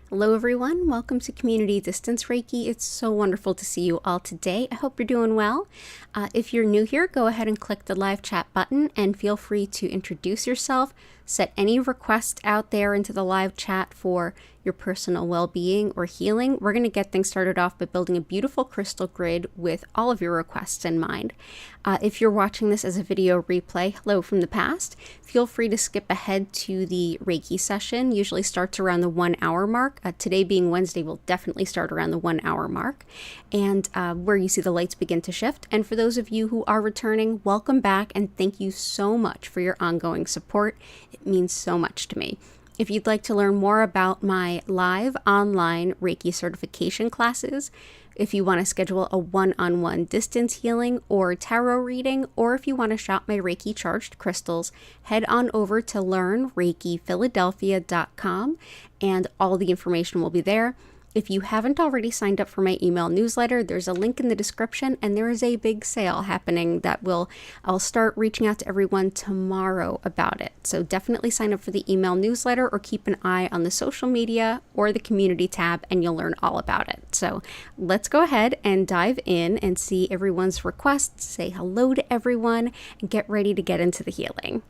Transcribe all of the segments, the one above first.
Hello everyone, welcome to Community Distance Reiki. It's so wonderful to see you all today. I hope you're doing well. If you're new here, go ahead and click the live chat button and feel free to introduce yourself, set any requests out there into the live chat for your personal well-being or healing. We're going to get things started off by building a beautiful crystal grid with all of your requests in mind. If you're watching this as a video replay, hello from the past, feel free to skip ahead to the Reiki session. Usually starts around the 1 hour mark. Today being Wednesday, will definitely start around the 1 hour mark, and where you see the lights begin to shift. And for those of you who are returning, welcome back and thank you so much for your ongoing support. It means so much to me. If you'd like to learn more about my live online Reiki certification classes, if you want to schedule a one-on-one distance healing or tarot reading, or if you want to shop my Reiki charged crystals, head on over to learnreikiphiladelphia.com and all the information will be there. If you haven't already signed up for my email newsletter, there's a link in the description, and there is a big sale happening that I'll start reaching out to everyone tomorrow about it. So definitely sign up for the email newsletter or keep an eye on the social media or the community tab and you'll learn all about it. So let's go ahead and dive in and see everyone's requests, say hello to everyone, and get ready to get into the healing.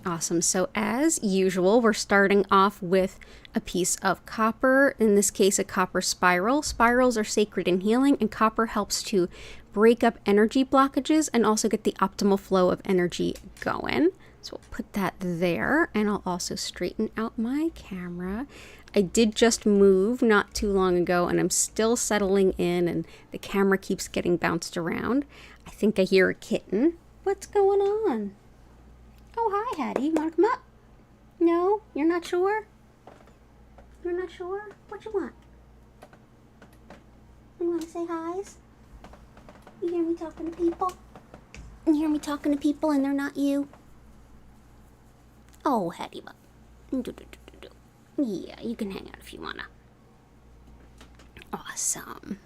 Awesome. So as usual, we're starting off with a piece of copper, in this case, a copper spiral. Spirals are sacred in healing, and copper helps to break up energy blockages and also get the optimal flow of energy going. So we'll put that there, and I'll also straighten out my camera. I did just move not too long ago, and I'm still settling in, and the camera keeps getting bounced around. I think I hear a kitten. What's going on? Oh, hi, Hattie. You want to come up? No? You're not sure? You're not sure? What you want? You want to say hi's? You hear me talking to people? You hear me talking to people and they're not you? Oh, Hattie. Yeah, you can hang out if you want to. Awesome.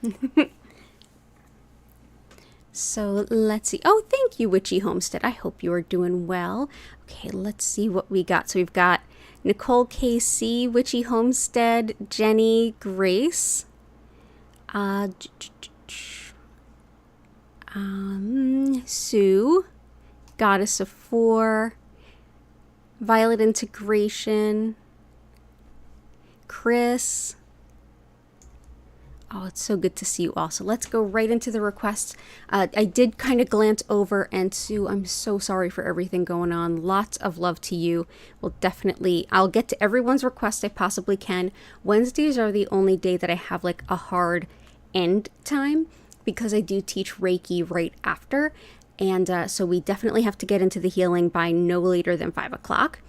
So let's see. Oh, thank you, Witchy Homestead. I hope you are doing well. Okay, let's see what we got. So we've got Nicole KC, Witchy Homestead, Jenny, Grace, Sue, Goddess of Four, Violet Integration, Chris. Oh, it's so good to see you all. So let's go right into the requests. I did kind of glance over, and Sue, I'm so sorry for everything going on. Lots of love to you. I'll get to everyone's request I possibly can. Wednesdays are the only day that I have like a hard end time because I do teach Reiki right after. And so we definitely have to get into the healing by no later than 5 o'clock.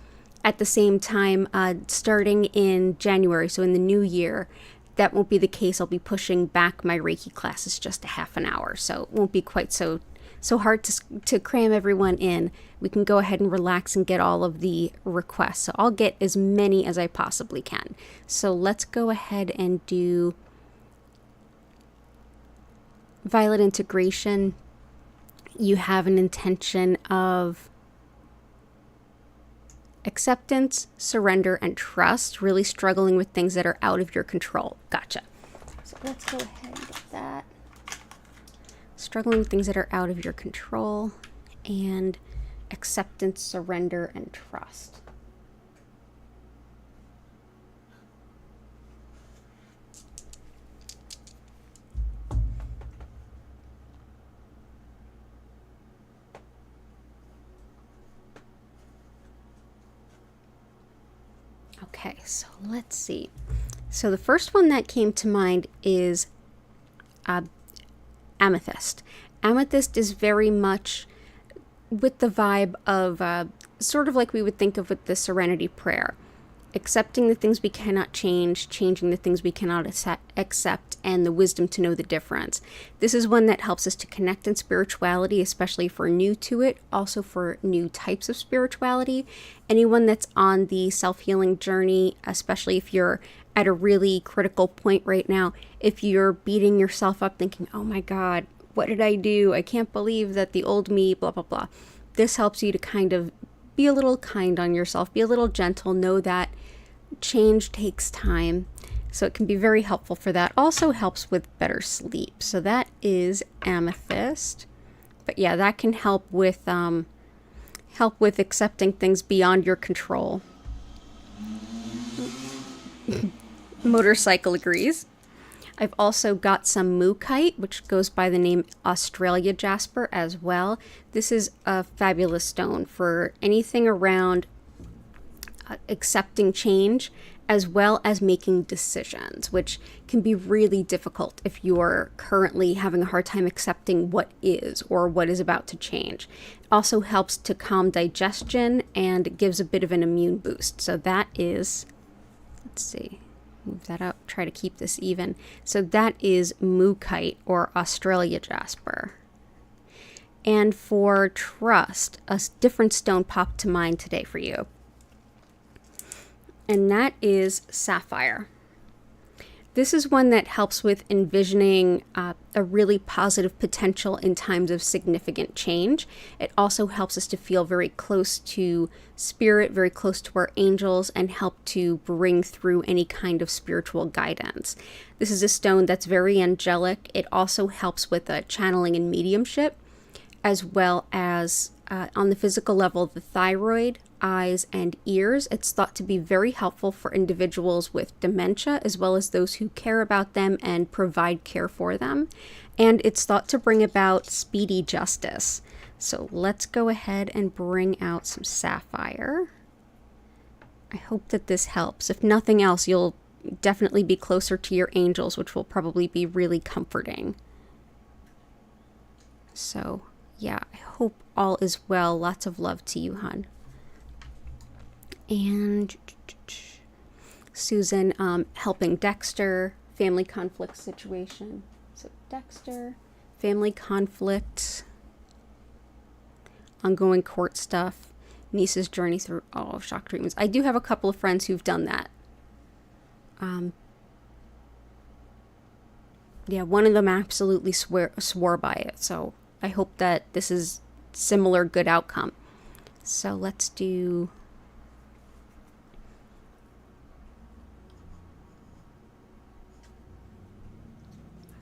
At the same time, starting in January, so in the new year, that won't be the case. I'll be pushing back my Reiki classes just a half an hour, so it won't be quite so hard to cram everyone in. We can go ahead and relax and get all of the requests. So I'll get as many as I possibly can. So let's go ahead and do Violet Integration. You have an intention of acceptance, surrender, and trust, really struggling with things that are out of your control. Gotcha. So let's go ahead and get that. Struggling with things that are out of your control, and acceptance, surrender, and trust. Okay, so let's see. So the first one that came to mind is amethyst. Amethyst is very much with the vibe of sort of like we would think of with the Serenity Prayer. Accepting the things we cannot change, changing the things we cannot accept, and the wisdom to know the difference. This is one that helps us to connect in spirituality, especially if we're new to it, also for new types of spirituality. Anyone that's on the self-healing journey, especially if you're at a really critical point right now, if you're beating yourself up thinking, oh my God, what did I do? I can't believe that the old me, blah, blah, blah. This helps you to kind of be a little kind on yourself, be a little gentle, know that change takes time. So it can be very helpful for that. Also helps with better sleep. So that is amethyst. But yeah, that can help with accepting things beyond your control. Motorcycle agrees. I've also got some Mookite, which goes by the name Australia Jasper as well. This is a fabulous stone for anything around accepting change, as well as making decisions, which can be really difficult if you're currently having a hard time accepting what is or what is about to change. It also helps to calm digestion and gives a bit of an immune boost. So that is, let's see, move that up, try to keep this even. So that is Mookite or Australia Jasper. And for trust, a different stone popped to mind today for you. And that is sapphire. This is one that helps with envisioning a really positive potential in times of significant change. It also helps us to feel very close to spirit, very close to our angels, and help to bring through any kind of spiritual guidance. This is a stone that's very angelic. It also helps with channeling and mediumship, as well as on the physical level, the thyroid, eyes, and ears. It's thought to be very helpful for individuals with dementia, as well as those who care about them and provide care for them. And it's thought to bring about speedy justice. So let's go ahead and bring out some sapphire. I hope that this helps. If nothing else, you'll definitely be closer to your angels, which will probably be really comforting. So yeah, I hope all is well. Lots of love to you, hon. And Susan helping Dexter, family conflict situation. So Dexter, family conflict, ongoing court stuff, niece's journey through shock treatments. I do have a couple of friends who've done that. Yeah, one of them absolutely swore by it. So I hope that this is similar good outcome. So let's do...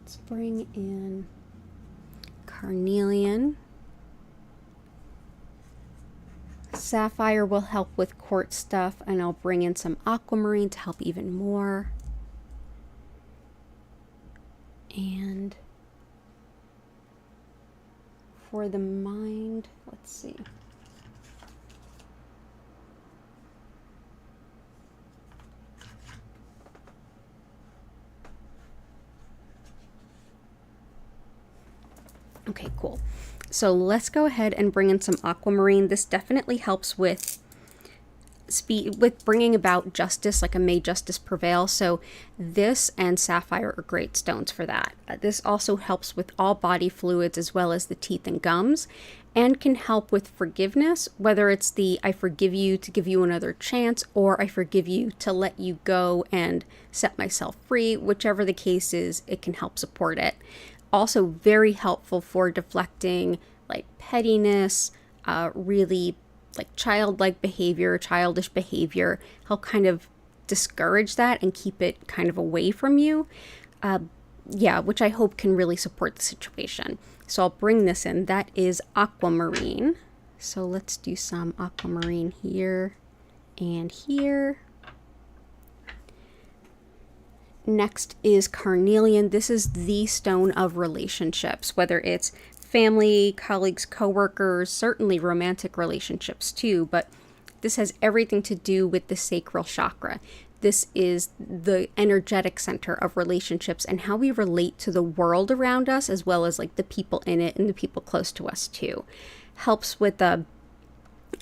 Let's bring in carnelian. Sapphire will help with court stuff, and I'll bring in some aquamarine to help even more. And for the mind, let's see. Okay, cool. So let's go ahead and bring in some aquamarine. This definitely helps with bringing about justice, like a may justice prevail. So this and sapphire are great stones for that. This also helps with all body fluids as well as the teeth and gums, and can help with forgiveness, whether it's the I forgive you to give you another chance, or I forgive you to let you go and set myself free. Whichever the case is, it can help support it. Also very helpful for deflecting like pettiness, really like childlike behavior, childish behavior, help kind of discourage that and keep it kind of away from you. Yeah, which I hope can really support the situation. So I'll bring this in. That is aquamarine. So let's do some aquamarine here and here. Next is carnelian. This is the stone of relationships, whether it's family, colleagues, coworkers, certainly romantic relationships too, but this has everything to do with the sacral chakra. This is the energetic center of relationships and how we relate to the world around us, as well as like the people in it and the people close to us too. Helps with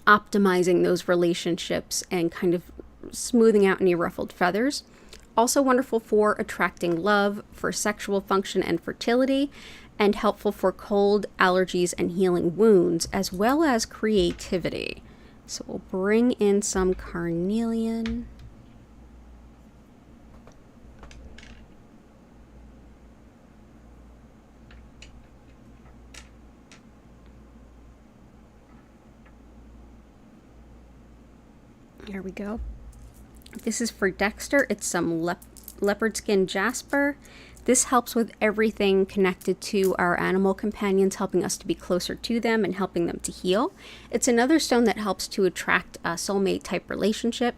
optimizing those relationships and kind of smoothing out any ruffled feathers. Also wonderful for attracting love, for sexual function and fertility, and helpful for cold, allergies, and healing wounds, as well as creativity. So we'll bring in some carnelian. There we go. This is for Dexter. It's some leopard skin jasper. This helps with everything connected to our animal companions, helping us to be closer to them and helping them to heal. It's another stone that helps to attract a soulmate type relationship,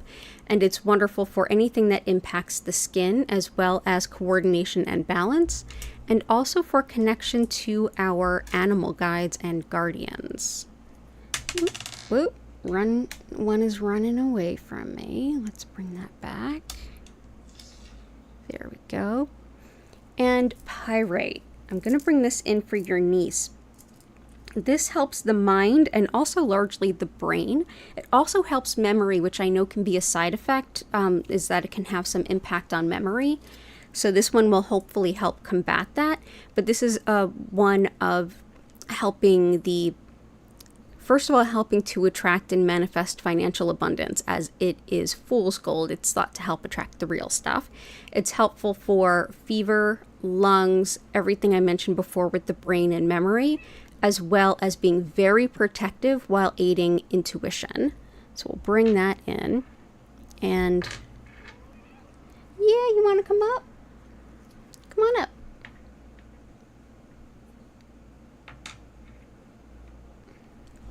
and it's wonderful for anything that impacts the skin, as well as coordination and balance, and also for connection to our animal guides and guardians. Whoop. One is running away from me. Let's bring that back. There we go. And pyrite. I'm going to bring this in for your niece. This helps the mind and also largely the brain. It also helps memory, which I know can be a side effect, is that it can have some impact on memory. So this one will hopefully help combat that. But this is one of helping first of all, helping to attract and manifest financial abundance, as it is fool's gold. It's thought to help attract the real stuff. It's helpful for fever, lungs, everything I mentioned before with the brain and memory, as well as being very protective while aiding intuition. So we'll bring that in. And yeah, you want to come up? Come on up.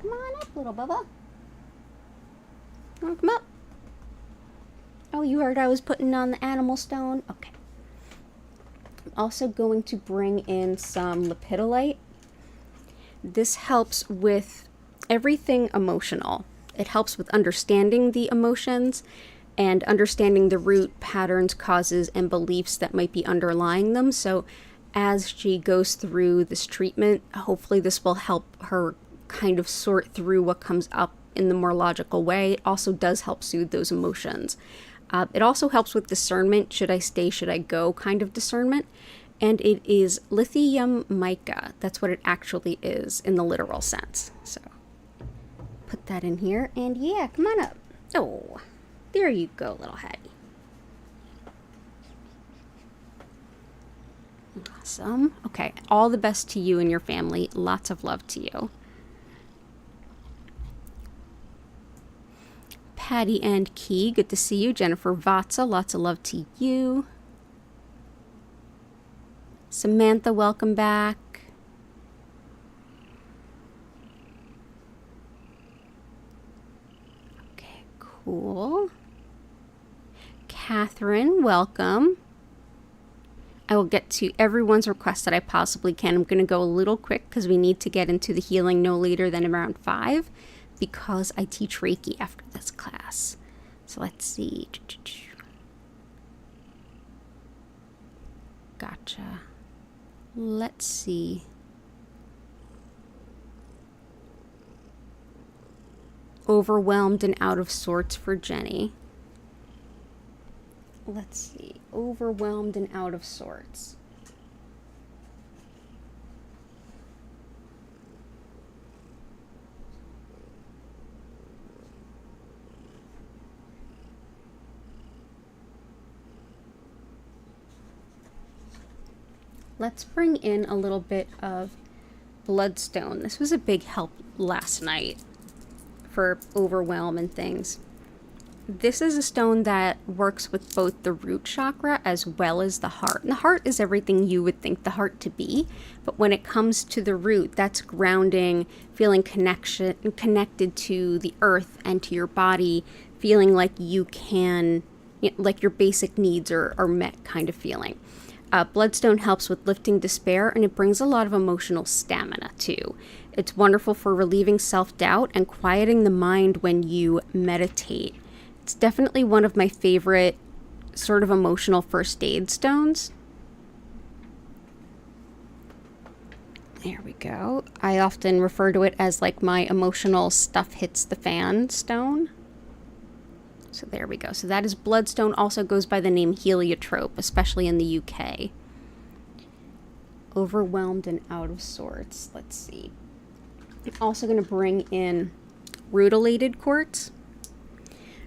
Come on up, little Bubba. Want to come up? Oh, you heard I was putting on the animal stone? Okay. I'm also going to bring in some lepidolite. This helps with everything emotional. It helps with understanding the emotions and understanding the root patterns, causes, and beliefs that might be underlying them. So as she goes through this treatment, hopefully this will help her kind of sort through what comes up in the more logical way. It also does help soothe those emotions. It also helps with discernment, should I stay, should I go kind of discernment. And it is lithium mica. That's what it actually is in the literal sense. So put that in here, and yeah, come on up. Oh, there you go, little Hattie. Awesome. Okay, all the best to you and your family. Lots of love to you. Patty and Key, good to see you. Jennifer Vatsa, lots of love to you. Samantha, welcome back. Okay, cool. Catherine, welcome. I will get to everyone's request that I possibly can. I'm going to go a little quick because we need to get into the healing no later than around 5. Because I teach Reiki after this class. So let's see. Gotcha. Let's see. Overwhelmed and out of sorts for Jenny. Let's see. Overwhelmed and out of sorts. Let's bring in a little bit of bloodstone. This was a big help last night for overwhelm and things. This is a stone that works with both the root chakra as well as the heart. And the heart is everything you would think the heart to be, but when it comes to the root, that's grounding, feeling connected to the earth and to your body, feeling like you can, like your basic needs are met kind of feeling. Bloodstone helps with lifting despair, and it brings a lot of emotional stamina too. It's wonderful for relieving self-doubt and quieting the mind when you meditate. It's definitely one of my favorite sort of emotional first aid stones. There we go. I often refer to it as like my emotional stuff hits the fan stone. So there we go. So that is bloodstone. Also goes by the name heliotrope, especially in the UK. Overwhelmed and out of sorts. Let's see. I'm also going to bring in rutilated quartz.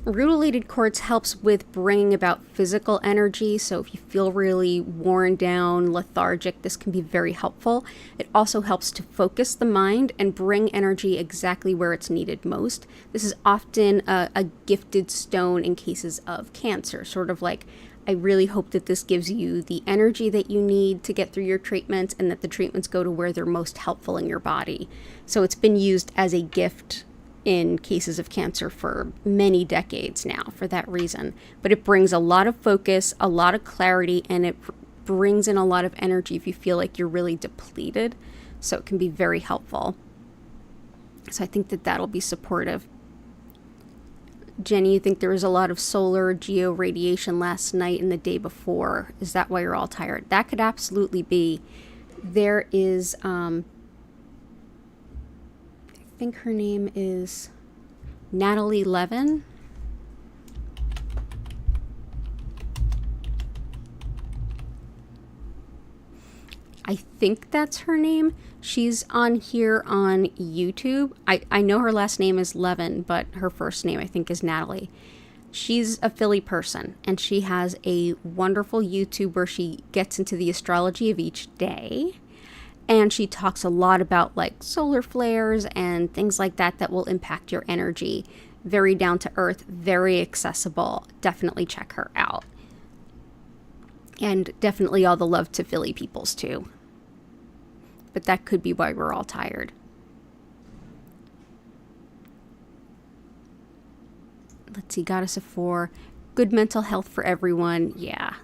Rutilated quartz helps with bringing about physical energy. So if you feel really worn down, lethargic, this can be very helpful. It also helps to focus the mind and bring energy exactly where it's needed most. This is often a gifted stone in cases of cancer, sort of like, I really hope that this gives you the energy that you need to get through your treatments, and that the treatments go to where they're most helpful in your body. So it's been used as a gift in cases of cancer for many decades now for that reason. But it brings a lot of focus, a lot of clarity, and it brings in a lot of energy if you feel like you're really depleted. So it can be very helpful. So I think that that'll be supportive. Jenny, you think there was a lot of solar geo radiation last night and the day before. Is that why you're all tired? That could absolutely be. There is, I think her name is Natalie Levin. I think that's her name. She's on here on YouTube. I know her last name is Levin, but her first name I think is Natalie. She's a Philly person, and she has a wonderful YouTube where she gets into the astrology of each day. And she talks a lot about like solar flares and things like that that will impact your energy. Very down to earth, very accessible. Definitely check her out. And definitely all the love to Philly peoples too. But that could be why we're all tired. Let's see, Goddess of Four. Good mental health for everyone. Yeah.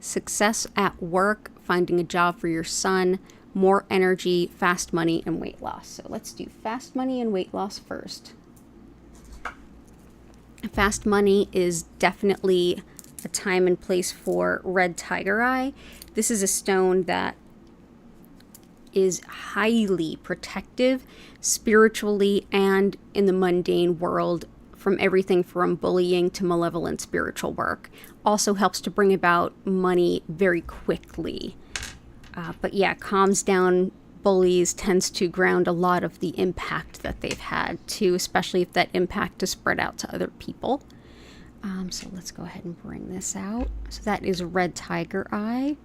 Success at work, finding a job for your son, more energy, fast money, and weight loss. So let's do fast money and weight loss first. Fast money is definitely a time and place for red tiger eye. This is a stone that is highly protective spiritually and in the mundane world, from everything from bullying to malevolent spiritual work. Also helps to bring about money very quickly. But yeah, calms down bullies, tends to ground a lot of the impact that they've had too, especially if that impact is spread out to other people. So let's go ahead and bring this out. So that is red tiger eye.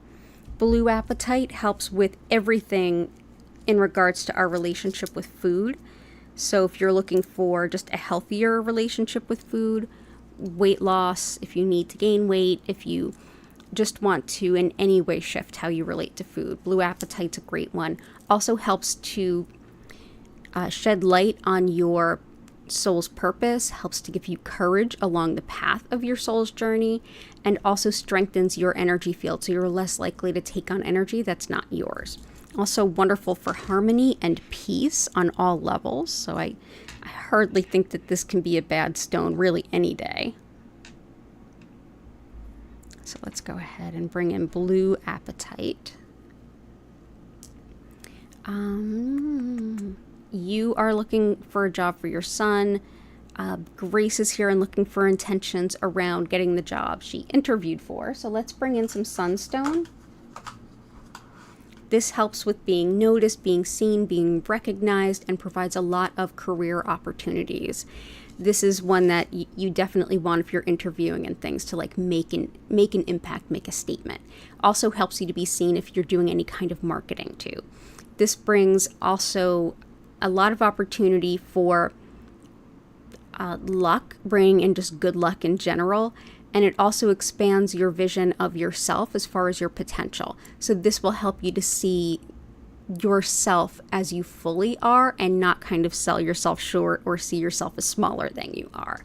Blue apatite helps with everything in regards to our relationship with food. So if you're looking for just a healthier relationship with food, weight loss, if you need to gain weight, if you just want to in any way shift how you relate to food, blue apatite's a great one. Also helps to shed light on your soul's purpose, helps to give you courage along the path of your soul's journey, and also strengthens your energy field, so you're less likely to take on energy that's not yours. Also wonderful for harmony and peace on all levels, so I hardly think that this can be a bad stone really any day. So let's go ahead and bring in blue apatite. You are looking for a job for your son. Grace is here and looking for intentions around getting the job she interviewed for. So let's bring in some sunstone. This helps with being noticed, being seen, being recognized, and provides a lot of career opportunities. This is one that you definitely want if you're interviewing and things, to like make an impact, make a statement. Also helps you to be seen if you're doing any kind of marketing too. This brings also a lot of opportunity for luck, bringing in just good luck in general. And it also expands your vision of yourself as far as your potential. So this will help you to see yourself as you fully are and not kind of sell yourself short or see yourself as smaller than you are.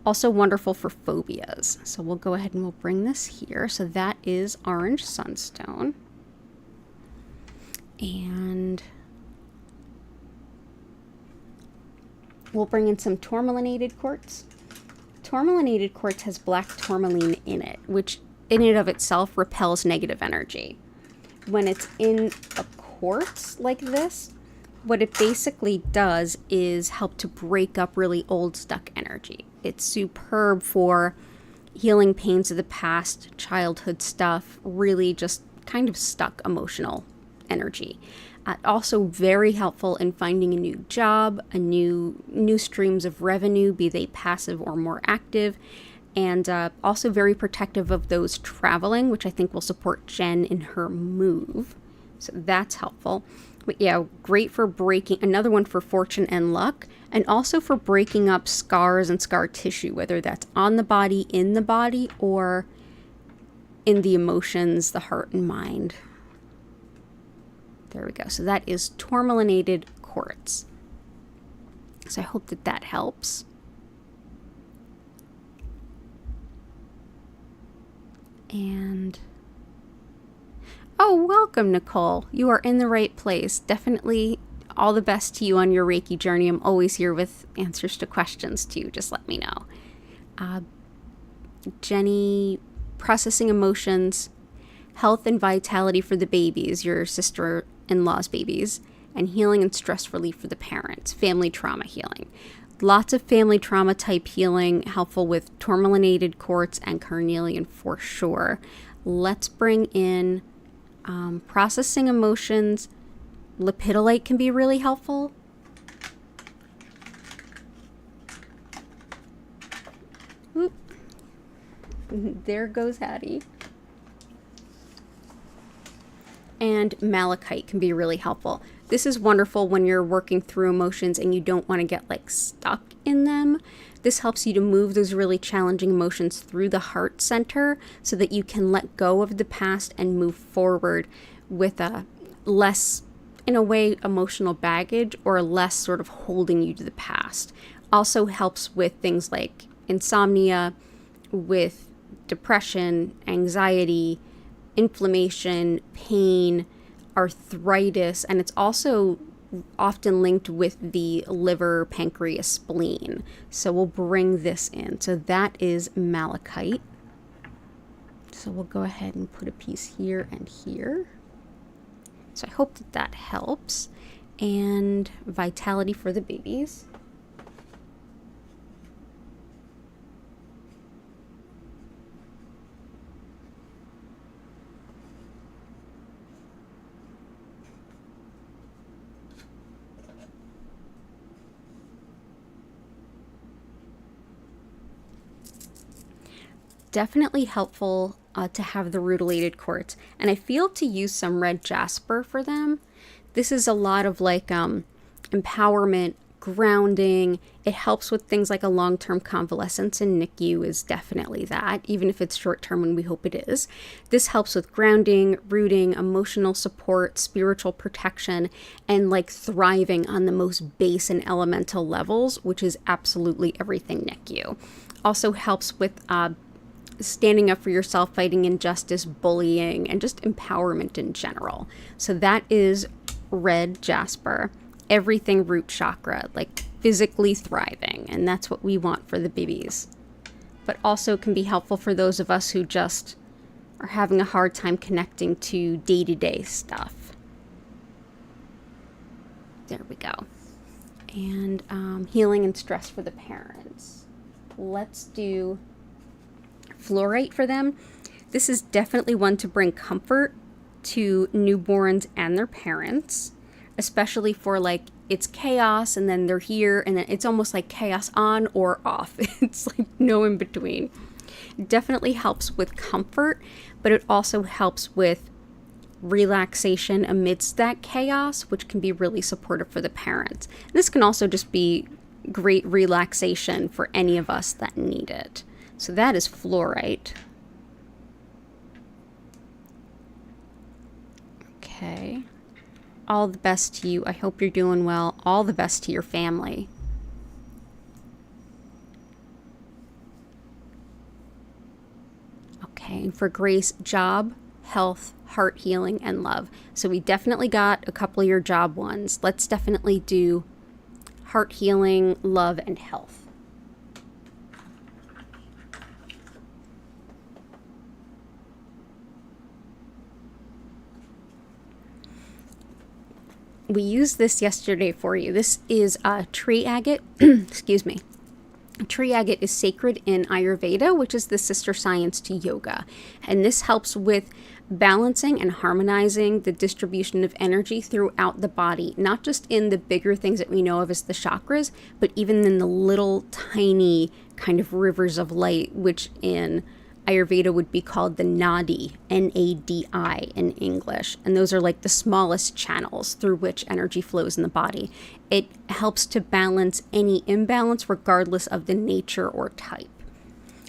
Also wonderful for phobias. So we'll go ahead and we'll bring this here. So that is orange sunstone. And we'll bring in some tourmalinated quartz. Tourmalinated quartz has black tourmaline in it, which in and of itself repels negative energy. When it's in a quartz like this, what it basically does is help to break up really old stuck energy. It's superb for healing pains of the past, childhood stuff, really just kind of stuck emotional energy. Also very helpful in finding a new job, new streams of revenue, be they passive or more active, and also very protective of those traveling, which I think will support Jen in her move. So that's helpful. But yeah, great for breaking, another one for fortune and luck, and also for breaking up scars and scar tissue, whether that's on the body, in the body, or in the emotions, the heart and mind. There we go. So that is tourmalinated quartz. So I hope that that helps. And oh, welcome, Nicole. You are in the right place. Definitely all the best to you on your Reiki journey. I'm always here with answers to questions too. Just let me know. Jenny, processing emotions, health and vitality for the babies, your sister-in-law's babies, and healing and stress relief for the parents, family trauma healing. Lots of family trauma type healing, helpful with tourmalinated quartz and carnelian for sure. Let's bring in processing emotions. Lepidolite can be really helpful. Oop. There goes Hattie. And malachite can be really helpful. This is wonderful when you're working through emotions and you don't want to get like stuck in them. This helps you to move those really challenging emotions through the heart center so that you can let go of the past and move forward with a less, in a way, emotional baggage, or less sort of holding you to the past. Also helps with things like insomnia, with depression, anxiety, inflammation, pain, arthritis, and it's also often linked with the liver, pancreas, spleen. So we'll bring this in. So that is malachite. So we'll go ahead and put a piece here and here. So I hope that that helps. And vitality for the babies. Definitely helpful to have the rutilated quartz, and I feel to use some red jasper for them. This is a lot of like empowerment, grounding. It helps with things like a long-term convalescence, and NICU is definitely that, even if it's short-term, and we hope it is. This helps with grounding, rooting, emotional support, spiritual protection, and like thriving on the most base and elemental levels, which is absolutely everything NICU. Also helps with standing up for yourself, fighting injustice, bullying, and just empowerment in general. So that is red jasper, everything root chakra, like physically thriving, and that's what we want for the babies. But also can be helpful for those of us who just are having a hard time connecting to day-to-day stuff. There we go. And healing and stress for the parents. Let's do fluorite for them. This is definitely one to bring comfort to newborns and their parents, especially for like it's chaos and then they're here and then it's almost like chaos on or off. It's like no in between. It definitely helps with comfort, but it also helps with relaxation amidst that chaos, which can be really supportive for the parents. This can also just be great relaxation for any of us that need it. So that is fluorite. Okay. All the best to you. I hope you're doing well. All the best to your family. Okay, and for Grace, job, health, heart healing, and love. So we definitely got a couple of your job ones. Let's definitely do heart healing, love, and health. We used this yesterday for you. This is a tree agate, excuse me. Tree agate is sacred in Ayurveda, which is the sister science to yoga. And this helps with balancing and harmonizing the distribution of energy throughout the body, not just in the bigger things that we know of as the chakras, but even in the little tiny kind of rivers of light, which in Ayurveda would be called the nadi, N-A-D-I in English. And those are like the smallest channels through which energy flows in the body. It helps to balance any imbalance regardless of the nature or type.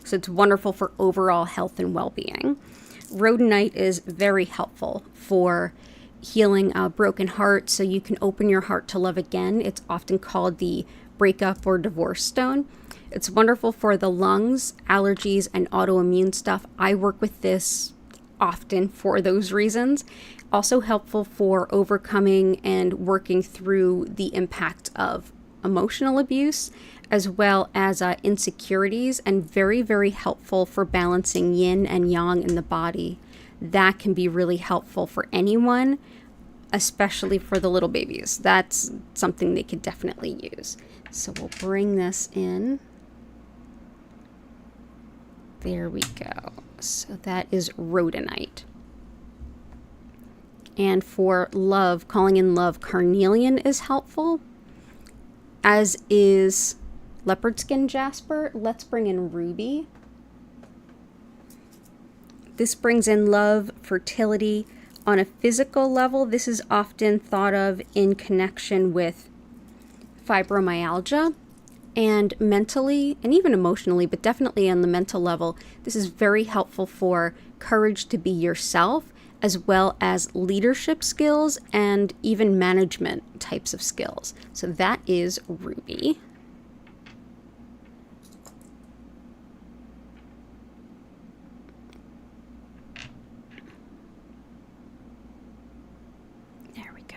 So it's wonderful for overall health and well-being. Rhodonite is very helpful for healing a broken heart, so you can open your heart to love again. It's often called the breakup or divorce stone. It's wonderful for the lungs, allergies, and autoimmune stuff. I work with this often for those reasons. Also helpful for overcoming and working through the impact of emotional abuse, as well as insecurities, and very, very helpful for balancing yin and yang in the body. That can be really helpful for anyone, especially for the little babies. That's something they could definitely use. So we'll bring this in. There we go. So that is rhodonite. And for love, calling in love, carnelian is helpful, as is leopard skin jasper. Let's bring in ruby. This brings in love, fertility. On a physical level, this is often thought of in connection with fibromyalgia. And mentally, and even emotionally, but definitely on the mental level, this is very helpful for courage to be yourself, as well as leadership skills and even management types of skills. So that is ruby. There we go.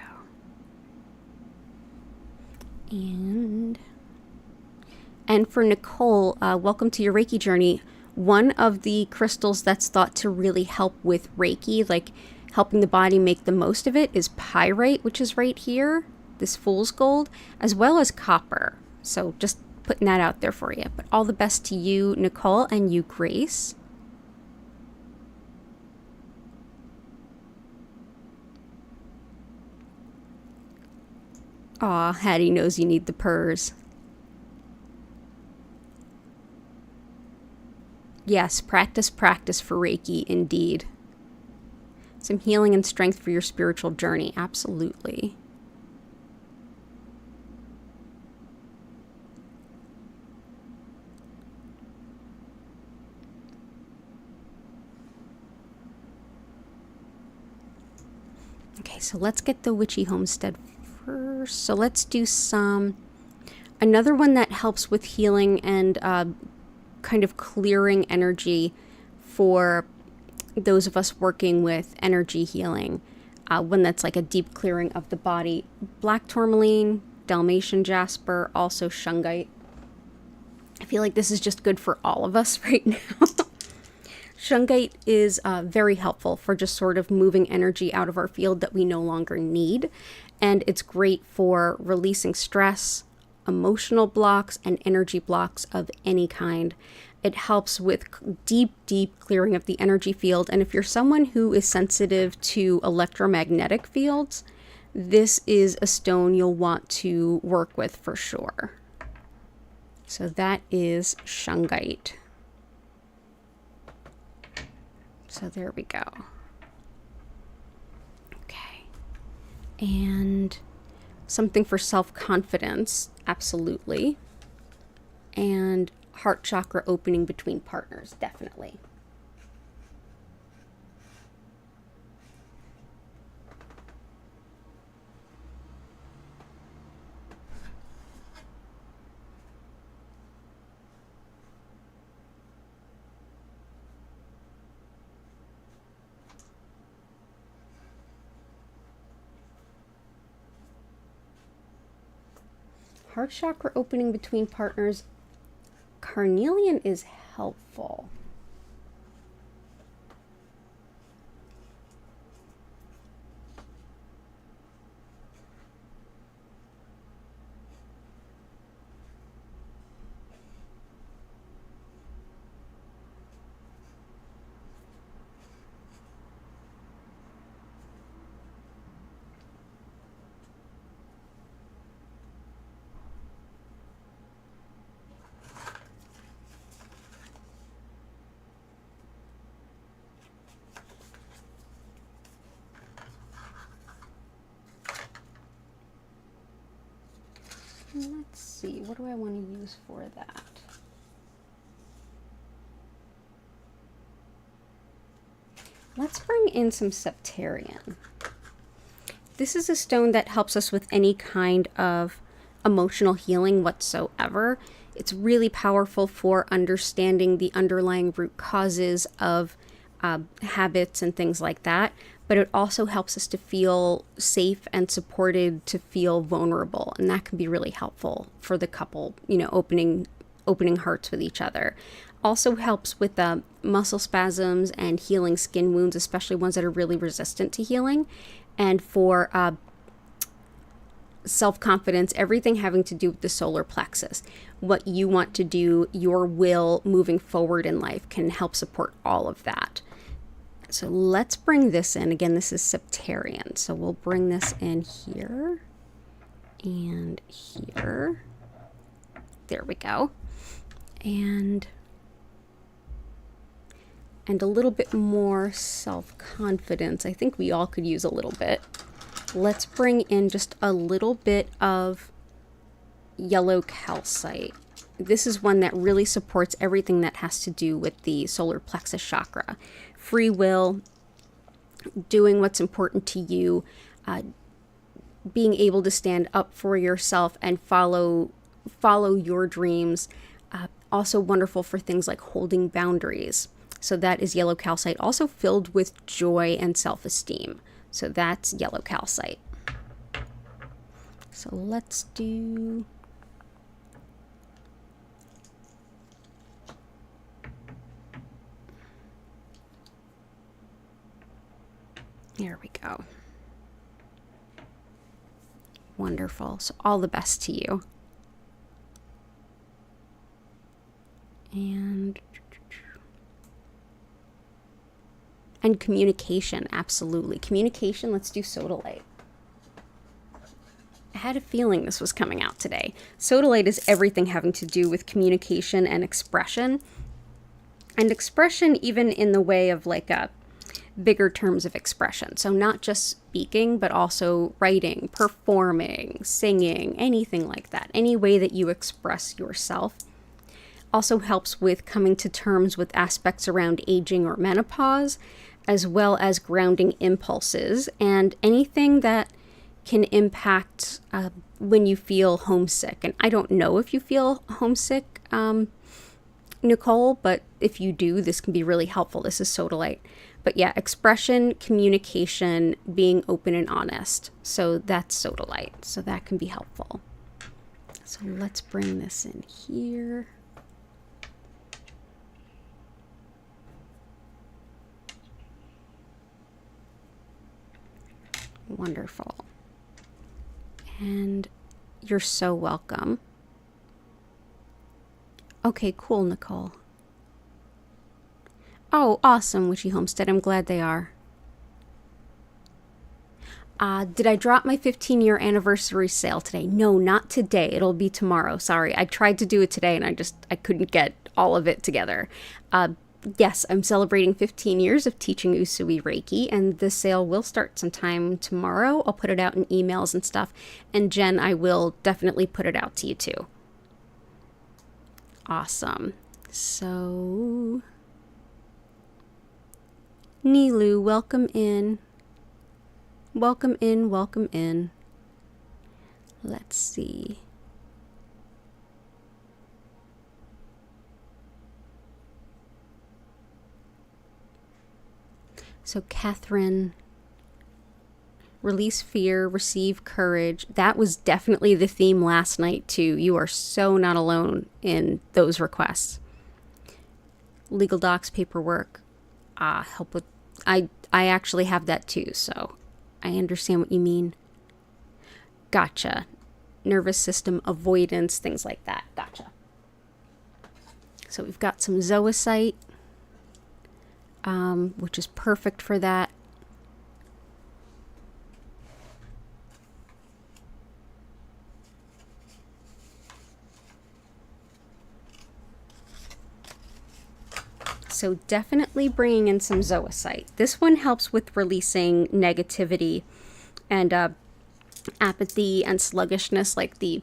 And for Nicole, welcome to your Reiki journey. One of the crystals that's thought to really help with Reiki, like helping the body make the most of it, is pyrite, which is right here, this fool's gold, as well as copper. So just putting that out there for you. But all the best to you, Nicole, and you, Grace. Aw, Hattie knows you need the purrs. Yes, practice for Reiki, indeed. Some healing and strength for your spiritual journey, absolutely. Okay, so let's get the Witchy Homestead first. So let's do another one that helps with healing and kind of clearing energy for those of us working with energy healing. One that's like a deep clearing of the body. Black tourmaline, Dalmatian jasper, also shungite. I feel like this is just good for all of us right now. Shungite is very helpful for just sort of moving energy out of our field that we no longer need. And it's great for releasing stress, emotional blocks, and energy blocks of any kind. It helps with deep clearing of the energy field. And if you're someone who is sensitive to electromagnetic fields, this is a stone you'll want to work with for sure. So that is shungite. So there we go. Okay. And something for self-confidence, absolutely. And heart chakra opening between partners, definitely. Heart chakra opening between partners. Carnelian is helpful. let's see, what do I want to use for that? Let's bring in some septarian. This is a stone that helps us with any kind of emotional healing whatsoever. It's really powerful for understanding the underlying root causes of habits and things like that. But it also helps us to feel safe and supported, to feel vulnerable. And that can be really helpful for the couple, you know, opening hearts with each other. Also helps with muscle spasms and healing skin wounds, especially ones that are really resistant to healing. And for self-confidence, everything having to do with the solar plexus. What you want to do, your will moving forward in life can help support all of that. So let's bring this in. Again, this is septarian. So we'll bring this in here and here. There we go. And a little bit more self-confidence. I think we all could use a little bit. Let's bring in just a little bit of yellow calcite. This is one that really supports everything that has to do with the solar plexus chakra. Free will, doing what's important to you, being able to stand up for yourself and follow your dreams. Also wonderful for things like holding boundaries. So that is yellow calcite, also filled with joy and self-esteem. So that's yellow calcite. So let's do... There we go. Wonderful. So all the best to you. And communication, absolutely. Communication, let's do sodalite. I had a feeling this was coming out today. Sodalite is everything having to do with communication and expression. And expression even in the way of like a bigger terms of expression. So not just speaking, but also writing, performing, singing, anything like that. Any way that you express yourself. Also helps with coming to terms with aspects around aging or menopause, as well as grounding impulses and anything that can impact when you feel homesick. And I don't know if you feel homesick, Nicole, but if you do, this can be really helpful. This is sodalite. But yeah, expression, communication, being open and honest. So that's sodalite. So that can be helpful. So let's bring this in here. Wonderful. And you're so welcome. Okay, cool, Nicole. Oh, awesome, Witchy Homestead. I'm glad they are. Did I drop my 15-year anniversary sale today? No, not today. It'll be tomorrow. Sorry. I tried to do it today and I couldn't get all of it together. Yes, I'm celebrating 15 years of teaching Usui Reiki, and the sale will start sometime tomorrow. I'll put it out in emails and stuff. And Jen, I will definitely put it out to you too. Awesome. So, Nilu, welcome in. Welcome in, welcome in. Let's see. So Catherine, release fear, receive courage. That was definitely the theme last night too. You are so not alone in those requests. Legal docs, paperwork, help with, I actually have that too, so I understand what you mean. Gotcha. Nervous system avoidance, things like that. Gotcha. So we've got some zoisite, which is perfect for that. So definitely bringing in some zoisite. This one helps with releasing negativity and apathy and sluggishness, like the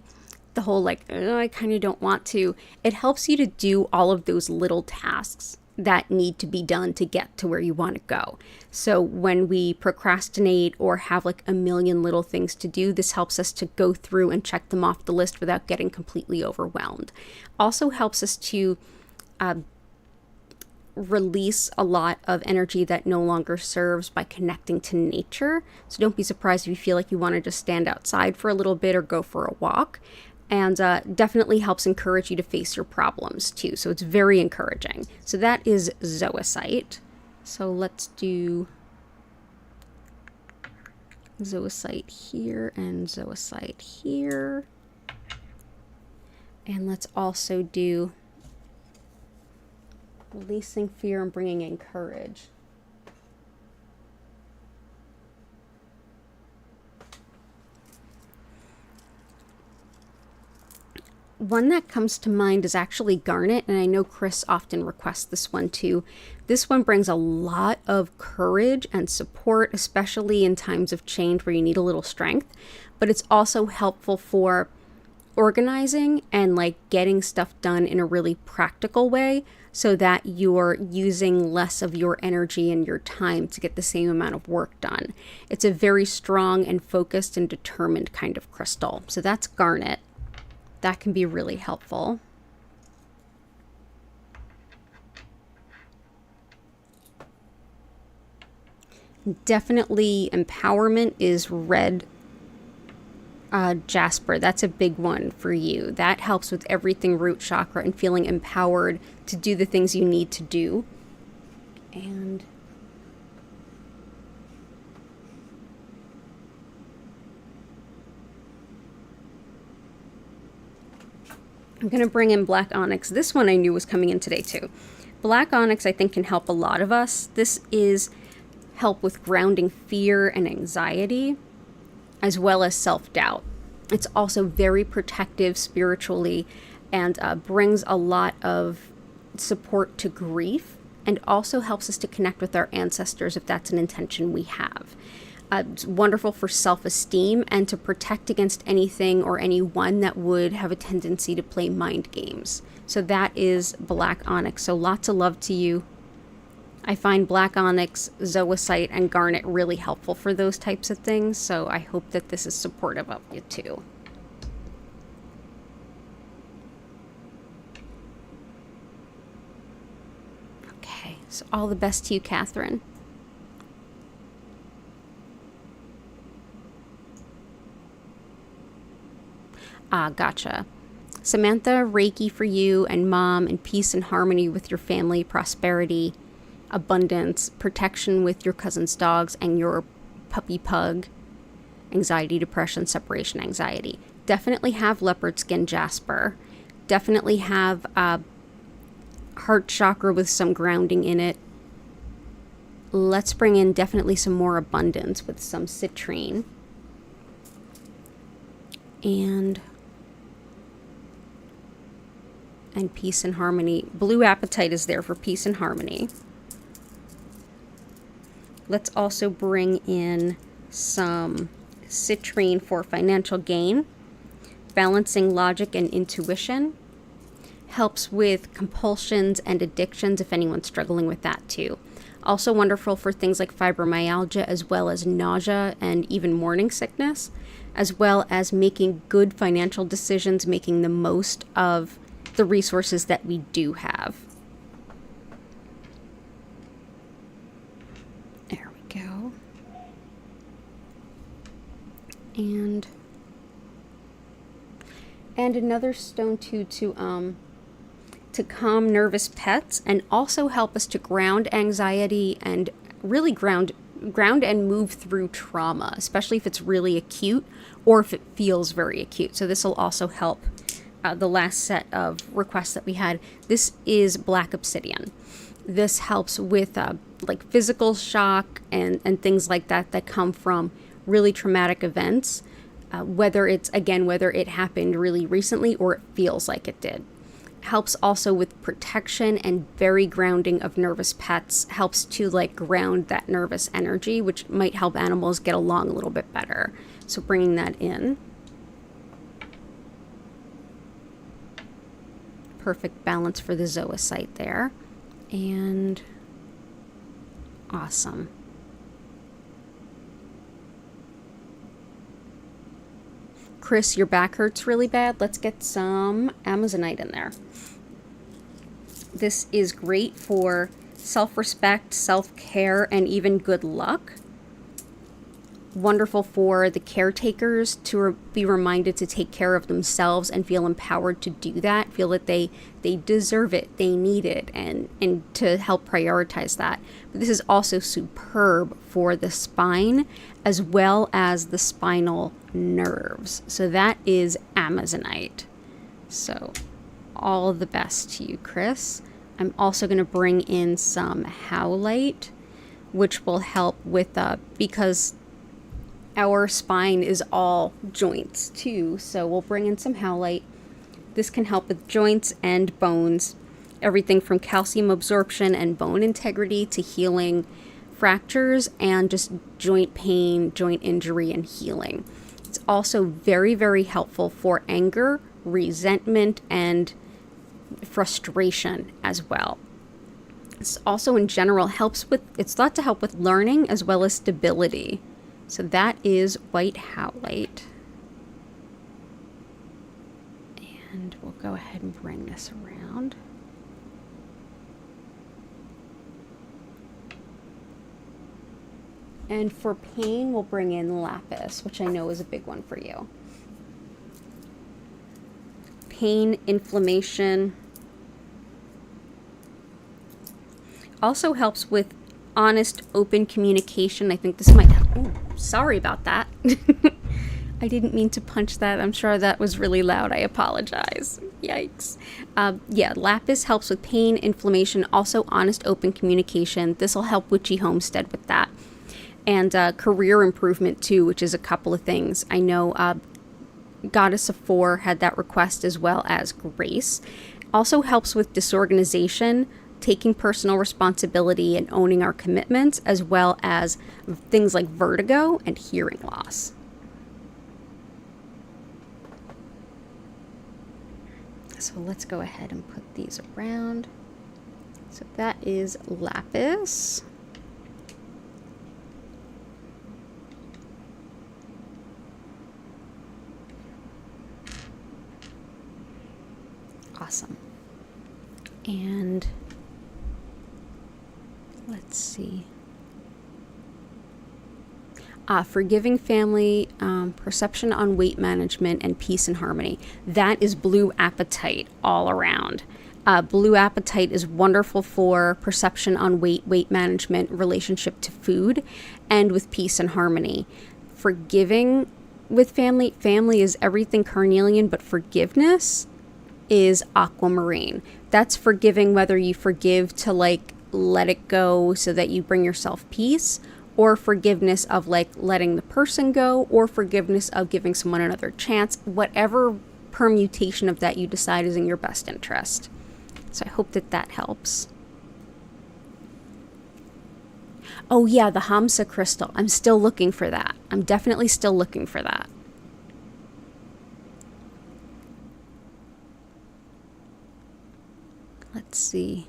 the whole like, I kind of don't want to, it helps you to do all of those little tasks that need to be done to get to where you want to go. So when we procrastinate or have like a million little things to do, this helps us to go through and check them off the list without getting completely overwhelmed. Also helps us to release a lot of energy that no longer serves by connecting to nature. So don't be surprised if you feel like you want to just stand outside for a little bit or go for a walk. And definitely helps encourage you to face your problems too. So it's very encouraging. So that is zoisite. So let's do zoisite here and zoisite here. And let's also do releasing fear and bringing in courage. One that comes to mind is actually garnet, and I know Chris often requests this one too. This one brings a lot of courage and support, especially in times of change where you need a little strength, but it's also helpful for organizing and like getting stuff done in a really practical way so that you're using less of your energy and your time to get the same amount of work done. It's a very strong and focused and determined kind of crystal. So that's garnet. That can be really helpful. Definitely empowerment is red jasper. That's a big one for you. That helps with everything root chakra and feeling empowered to do the things you need to do. And I'm going to bring in black onyx. This one I knew was coming in today too. Black onyx I think can help a lot of us. This is help with grounding fear and anxiety, as well as self-doubt. It's also very protective spiritually and brings a lot of support to grief, and also helps us to connect with our ancestors if that's an intention we have. It's wonderful for self-esteem and to protect against anything or anyone that would have a tendency to play mind games. So that is black onyx. So lots of love to you. I find black onyx, zoisite, and garnet really helpful for those types of things. So I hope that this is supportive of you too. Okay, so all the best to you, Catherine. Gotcha. Samantha, Reiki for you and mom, and peace and harmony with your family, prosperity, abundance, protection with your cousin's dogs and your puppy pug, anxiety, depression, separation anxiety. Definitely have leopard skin jasper. Definitely have heart chakra with some grounding in it. Let's bring in definitely some more abundance with some citrine. And peace and harmony. Blue apatite is there for peace and harmony. Let's also bring in some citrine for financial gain. Balancing logic and intuition. Helps with compulsions and addictions if anyone's struggling with that too. Also wonderful for things like fibromyalgia, as well as nausea and even morning sickness, as well as making good financial decisions, making the most of the resources that we do have. There we go. And another stone too to calm nervous pets and also help us to ground anxiety and really ground and move through trauma, especially if it's really acute or if it feels very acute. So this will also help. The last set of requests that we had, this is black obsidian. This helps with like physical shock and things like that that come from really traumatic events, whether it happened really recently or it feels like it did. Helps also with protection and very grounding of nervous pets. Helps to like ground that nervous energy, which might help animals get along a little bit better. So bringing that in. perfect balance for the zoocyte there. And awesome. Chris, your back hurts really bad. Let's get some Amazonite in there. This is great for self-respect, self-care, and even good luck. Wonderful for the caretakers to be reminded to take care of themselves and feel empowered to do that, feel that they deserve it, they need it, and to help prioritize that. But this is also superb for the spine as well as the spinal nerves. So that is Amazonite. So all the best to you, Chris. I'm also going to bring in some howlite, which will help with because our spine is all joints too, so we'll bring in some howlite. This can help with joints and bones, everything from calcium absorption and bone integrity to healing fractures and just joint pain, joint injury, and healing. It's also very, very helpful for anger, resentment, and frustration as well. It's also in general it's thought to help with learning as well as stability. So that is white howlite. And we'll go ahead and bring this around. And for pain, we'll bring in lapis, which I know is a big one for you. Pain, inflammation. Also helps with honest, open communication. I think this might help. Oh, sorry about that. I didn't mean to punch that. I'm sure that was really loud. I apologize. Yikes. Yeah, lapis helps with pain, inflammation, also honest, open communication. This will help Witchy Homestead with that. And career improvement too, which is a couple of things. I know Goddess of Four had that request as well as Grace. Also helps with disorganization, taking personal responsibility and owning our commitments, as well as things like vertigo and hearing loss. So let's go ahead and put these around. So that is lapis. Awesome. And let's see. Forgiving family, perception on weight management, and peace and harmony. That is blue apatite all around. Blue apatite is wonderful for perception on weight management, relationship to food, and with peace and harmony. Forgiving with family is everything carnelian, but forgiveness is aquamarine. That's forgiving, whether you forgive to let it go so that you bring yourself peace, or forgiveness of letting the person go, or forgiveness of giving someone another chance. Whatever permutation of that you decide is in your best interest. So I hope that helps. Oh yeah, the Hamsa crystal. I'm still looking for that. I'm definitely still looking for that. Let's see.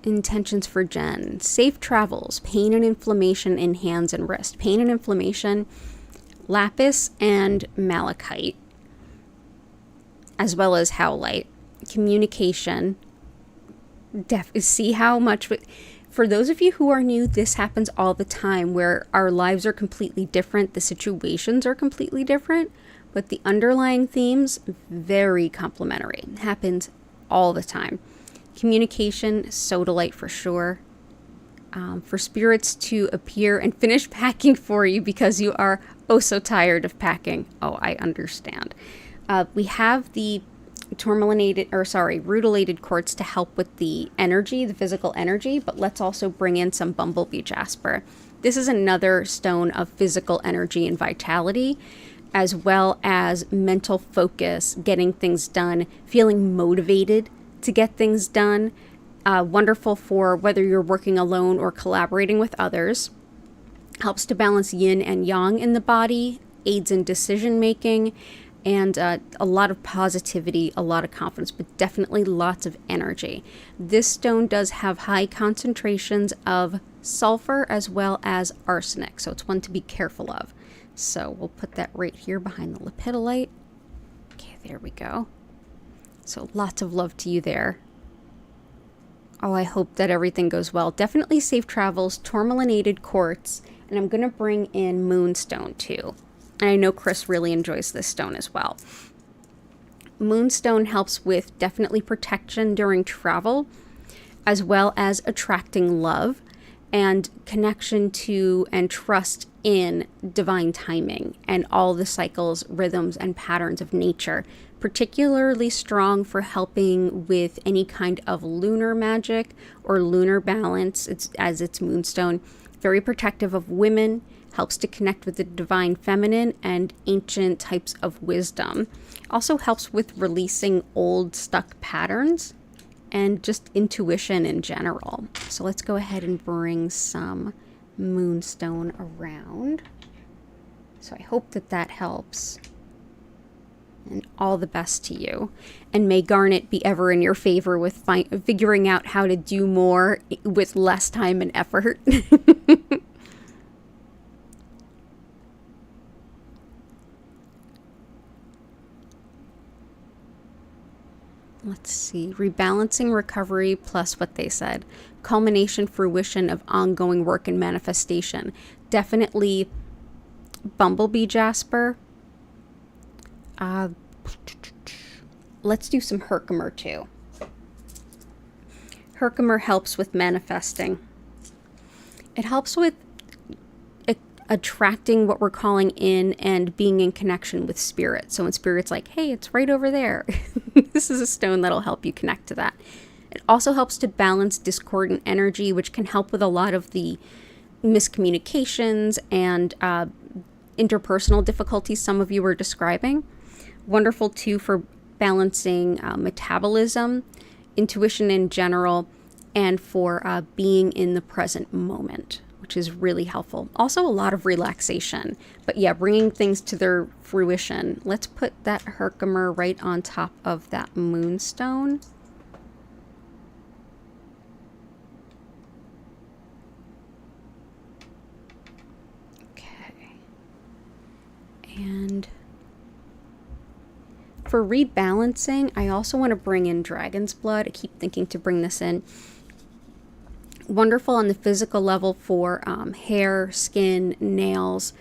Intentions for Jen. Safe travels. Pain and inflammation in hands and wrist. Pain and inflammation, lapis and malachite, as well as howlite. Communication. See how much... For those of you who are new, this happens all the time, where our lives are completely different. The situations are completely different, but the underlying themes, very complementary. It happens all the time. Communication, sodalite for sure. For spirits to appear and finish packing for you because you are oh so tired of packing. Oh, I understand. We have the rutilated quartz to help with the energy, the physical energy, but let's also bring in some bumblebee jasper. This is another stone of physical energy and vitality, as well as mental focus, getting things done, feeling motivated to get things done. Wonderful for whether you're working alone or collaborating with others. Helps to balance yin and yang in the body, aids in decision making, and a lot of positivity, a lot of confidence, but definitely lots of energy. This stone does have high concentrations of sulfur as well as arsenic, so it's one to be careful of. So we'll put that right here behind the lepidolite. Okay, there we go. So lots of love to you there. Oh, I hope that everything goes well. Definitely safe travels, tourmalinated quartz, and I'm going to bring in moonstone too. And I know Chris really enjoys this stone as well. Moonstone helps with definitely protection during travel, as well as attracting love and connection to and trust in divine timing and all the cycles, rhythms, and patterns of nature. Particularly strong for helping with any kind of lunar magic or lunar balance, it's moonstone. Very protective of women, helps to connect with the divine feminine and ancient types of wisdom. Also helps with releasing old stuck patterns and just intuition in general. So let's go ahead and bring some moonstone around. So I hope that helps. And all the best to you. And may Garnet be ever in your favor with figuring out how to do more with less time and effort. Let's see. Rebalancing recovery plus what they said. Culmination, fruition of ongoing work and manifestation. Definitely Bumblebee Jasper. Let's do some Herkimer too. Herkimer helps with manifesting. It helps with attracting what we're calling in and being in connection with spirit. So when spirit's like, hey, it's right over there. This is a stone that'll help you connect to that. It also helps to balance discordant energy, which can help with a lot of the miscommunications and interpersonal difficulties some of you were describing. Wonderful too for balancing metabolism, intuition in general, and for being in the present moment, which is really helpful. Also a lot of relaxation, but yeah, bringing things to their fruition. Let's put that Herkimer right on top of that moonstone. Okay. And for rebalancing, I also want to bring in Dragon's Blood. I keep thinking to bring this in. Wonderful on the physical level for hair, skin, nails.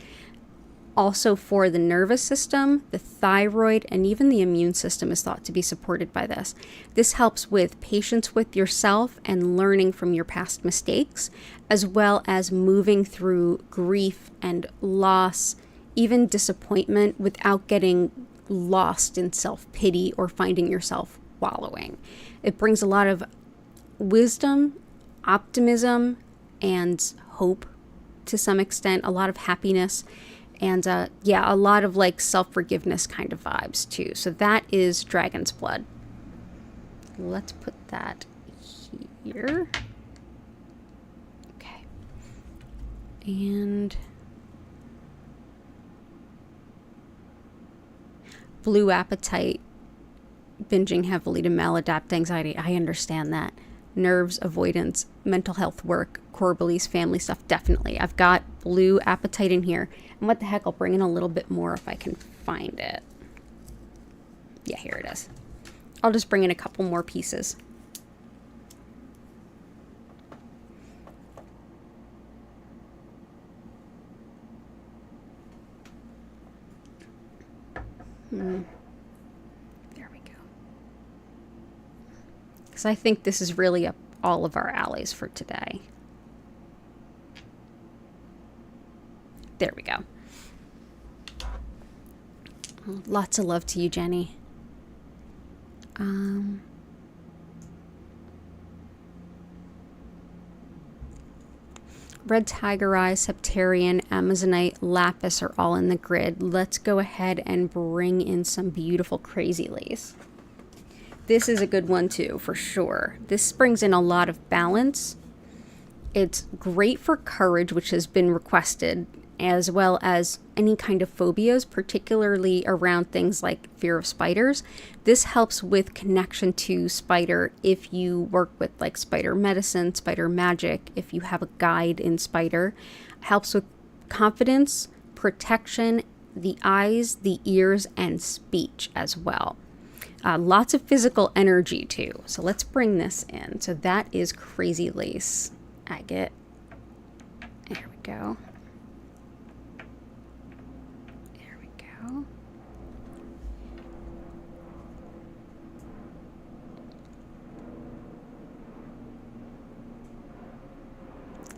Also for the nervous system, the thyroid, and even the immune system is thought to be supported by this. This helps with patience with yourself and learning from your past mistakes, as well as moving through grief and loss, even disappointment, without getting lost in self-pity or finding yourself wallowing. It brings a lot of wisdom, optimism, and hope to some extent, a lot of happiness, and yeah, a lot of like self-forgiveness kind of vibes too. So that is Dragon's Blood. Let's put that here. Okay. And Blue Appetite, binging heavily to maladapt anxiety. I understand that. Nerves, avoidance, mental health work, core beliefs, family stuff, definitely. I've got Blue Appetite in here. And what the heck, I'll bring in a little bit more if I can find it. Yeah, here it is. I'll just bring in a couple more pieces. There we go. Because I think this is really up all of our alleys for today. There we go. Lots of love to you, Jenny. Red Tiger Eye, Septarian, Amazonite, Lapis are all in the grid. Let's go ahead and bring in some beautiful Crazy Lace. This is a good one too, for sure. This brings in a lot of balance. It's great for courage, which has been requested, as well as any kind of phobias, particularly around things like fear of spiders. This helps with connection to spider if you work with like spider medicine, spider magic, if you have a guide in spider. Helps with confidence, protection, the eyes, the ears, and speech as well. Lots of physical energy too. So let's bring this in. So that is Crazy Lace Agate. There we go. There we go.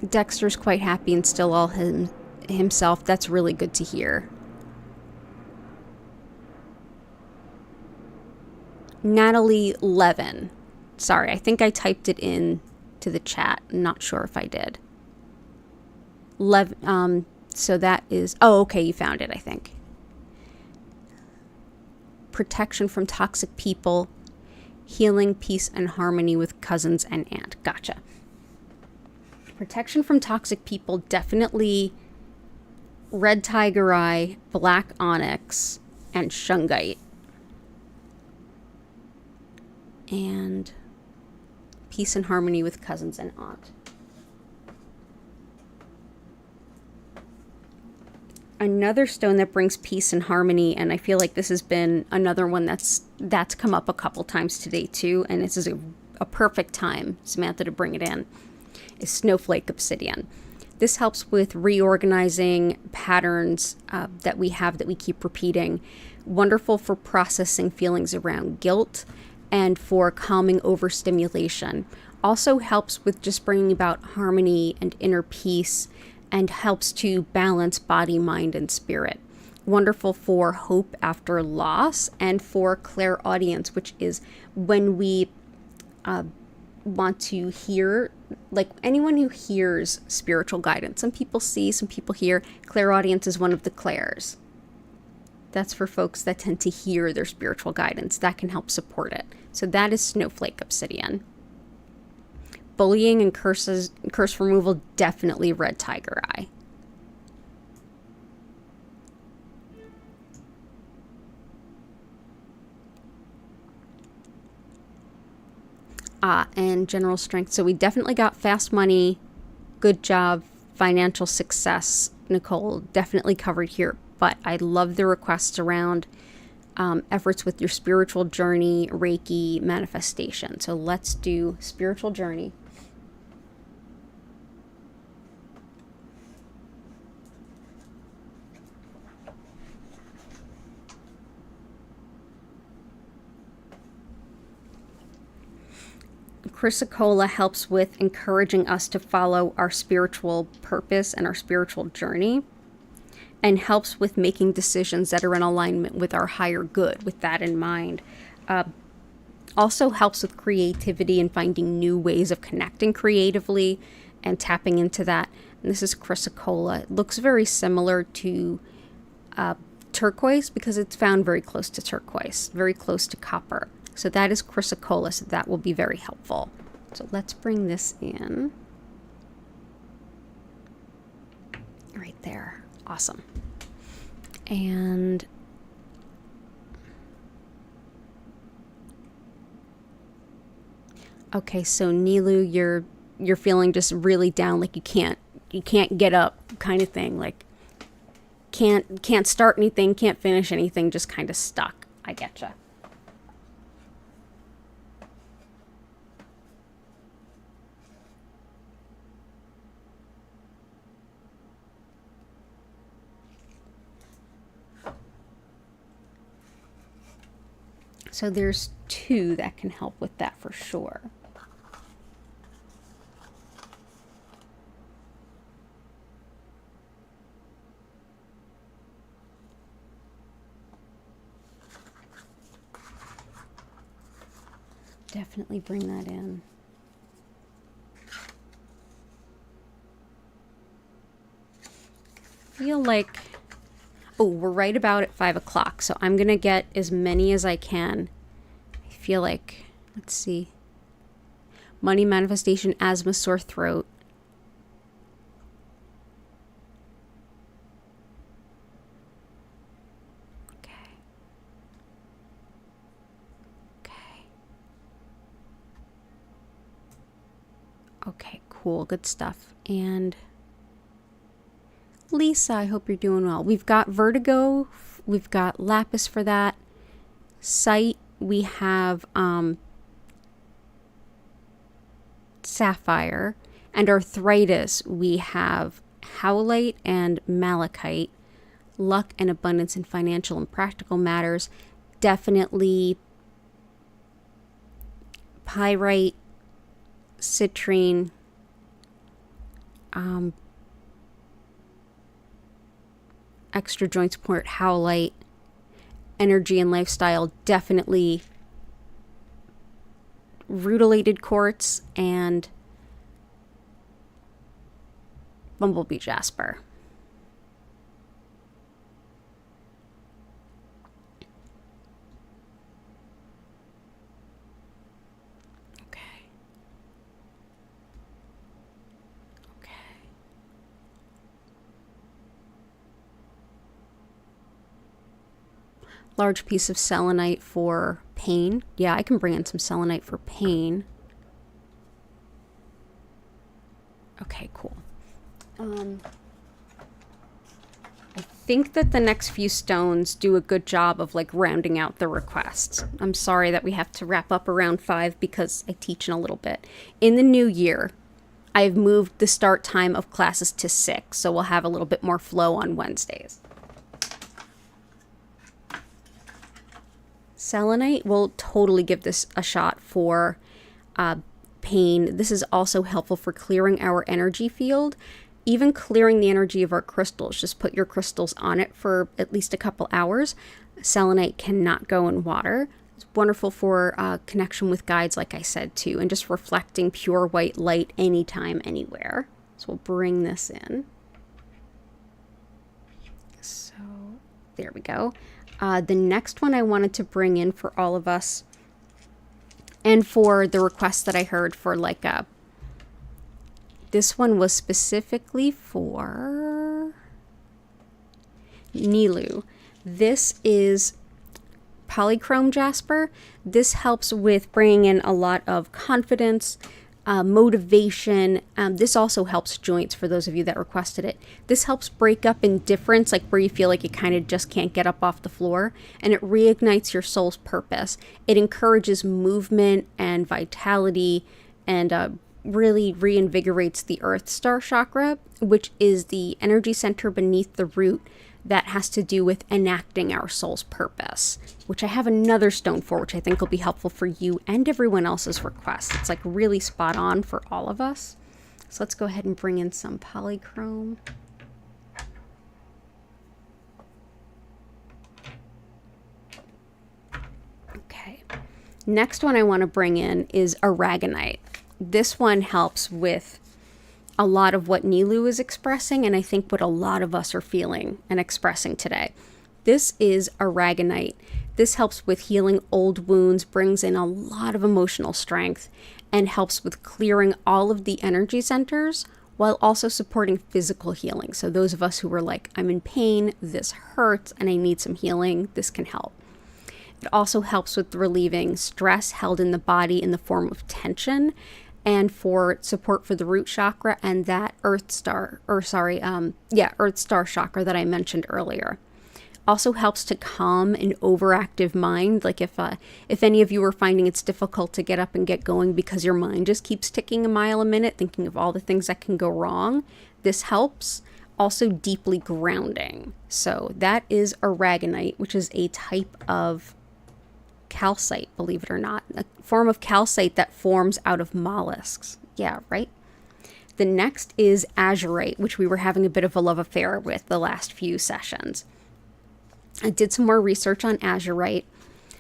Dexter's quite happy and still all himself. That's really good to hear. Natalie Levin. Sorry, I think I typed it in to the chat. I'm not sure if I did. So that is, oh, okay, you found it, I think. Protection from toxic people, healing, peace, and harmony with cousins and aunt. Gotcha. Protection from toxic people, definitely red tiger eye, black onyx, and shungite. And peace and harmony with cousins and aunt. Another stone that brings peace and harmony, and I feel like this has been another one that's come up a couple times today too, and this is a perfect time, Samantha, to bring it in, is snowflake obsidian. This helps with reorganizing patterns that we have that we keep repeating. Wonderful for processing feelings around guilt and for calming overstimulation. Also helps with just bringing about harmony and inner peace, and helps to balance body, mind, and spirit. Wonderful for hope after loss and for clairaudience, which is when we want to hear, like anyone who hears spiritual guidance. Some people see, some people hear. Clairaudience is one of the clairs. That's for folks that tend to hear their spiritual guidance. That can help support it. So that is snowflake obsidian. Bullying and curse removal, definitely red tiger eye. And general strength. So we definitely got fast money, good job, financial success. Nicole, definitely covered here. But I love the requests around efforts with your spiritual journey, Reiki, manifestation. So let's do spiritual journey. Chrysocolla helps with encouraging us to follow our spiritual purpose and our spiritual journey, and helps with making decisions that are in alignment with our higher good, with that in mind. Also helps with creativity and finding new ways of connecting creatively and tapping into that. And this is Chrysocolla. It looks very similar to turquoise because it's found very close to turquoise, very close to copper. So that is Chrysocolla, so that will be very helpful. So let's bring this in. Right there. Awesome. And okay, so Nilu, you're feeling just really down, like you can't get up kind of thing, like can't start anything, can't finish anything, just kind of stuck. I getcha. So there's two that can help with that for sure. Definitely bring that in. Feel like, oh, we're right about at 5 o'clock, so I'm gonna get as many as I can. I feel like, let's see, money, manifestation, asthma, sore throat. Okay, cool. Good stuff. And Lisa, I hope you're doing well. We've got vertigo. We've got lapis for that. Sight, we have sapphire. And arthritis, we have howlite and malachite. Luck and abundance in financial and practical matters, definitely pyrite, citrine, extra joint support, howlite, energy and lifestyle, definitely rutilated quartz and bumblebee jasper. Large piece of selenite for pain. Yeah, I can bring in some selenite for pain. Okay, cool. I think that the next few stones do a good job of like rounding out the requests. I'm sorry that we have to wrap up around 5 because I teach in a little bit. In the new year, I've moved the start time of classes to 6, so we'll have a little bit more flow on Wednesdays. Selenite will totally give this a shot for pain. This is also helpful for clearing our energy field, even clearing the energy of our crystals. Just put your crystals on it for at least a couple hours. Selenite cannot go in water. It's wonderful for connection with guides, like I said, too, and just reflecting pure white light anytime, anywhere. So we'll bring this in. So there we go. The next one I wanted to bring in for all of us, and for the request that I heard for like this one was specifically for Nilu. This is polychrome jasper. This helps with bringing in a lot of confidence, motivation. This also helps joints for those of you that requested it. This helps break up indifference, like where you feel like you kind of just can't get up off the floor, and it reignites your soul's purpose. It encourages movement and vitality and really reinvigorates the Earth Star chakra, which is the energy center beneath the root that has to do with enacting our soul's purpose, which I have another stone for, which I think will be helpful for you and everyone else's requests. It's like really spot on for all of us. So let's go ahead and bring in some polychrome. Okay. Next one I want to bring in is aragonite. This one helps with a lot of what Nilu is expressing, and I think what a lot of us are feeling and expressing today. This is aragonite. This helps with healing old wounds, brings in a lot of emotional strength, and helps with clearing all of the energy centers while also supporting physical healing. So those of us who are like, I'm in pain, this hurts, and I need some healing, this can help. It also helps with relieving stress held in the body in the form of tension, and for support for the root chakra and that Earth Star chakra that I mentioned earlier. Also helps to calm an overactive mind. Like if any of you are finding it's difficult to get up and get going because your mind just keeps ticking a mile a minute, thinking of all the things that can go wrong, this helps. Also deeply grounding. So that is aragonite, which is a type of calcite, believe it or not, a form of calcite that forms out of mollusks. Yeah, right? The next is azurite, which we were having a bit of a love affair with the last few sessions. I did some more research on azurite.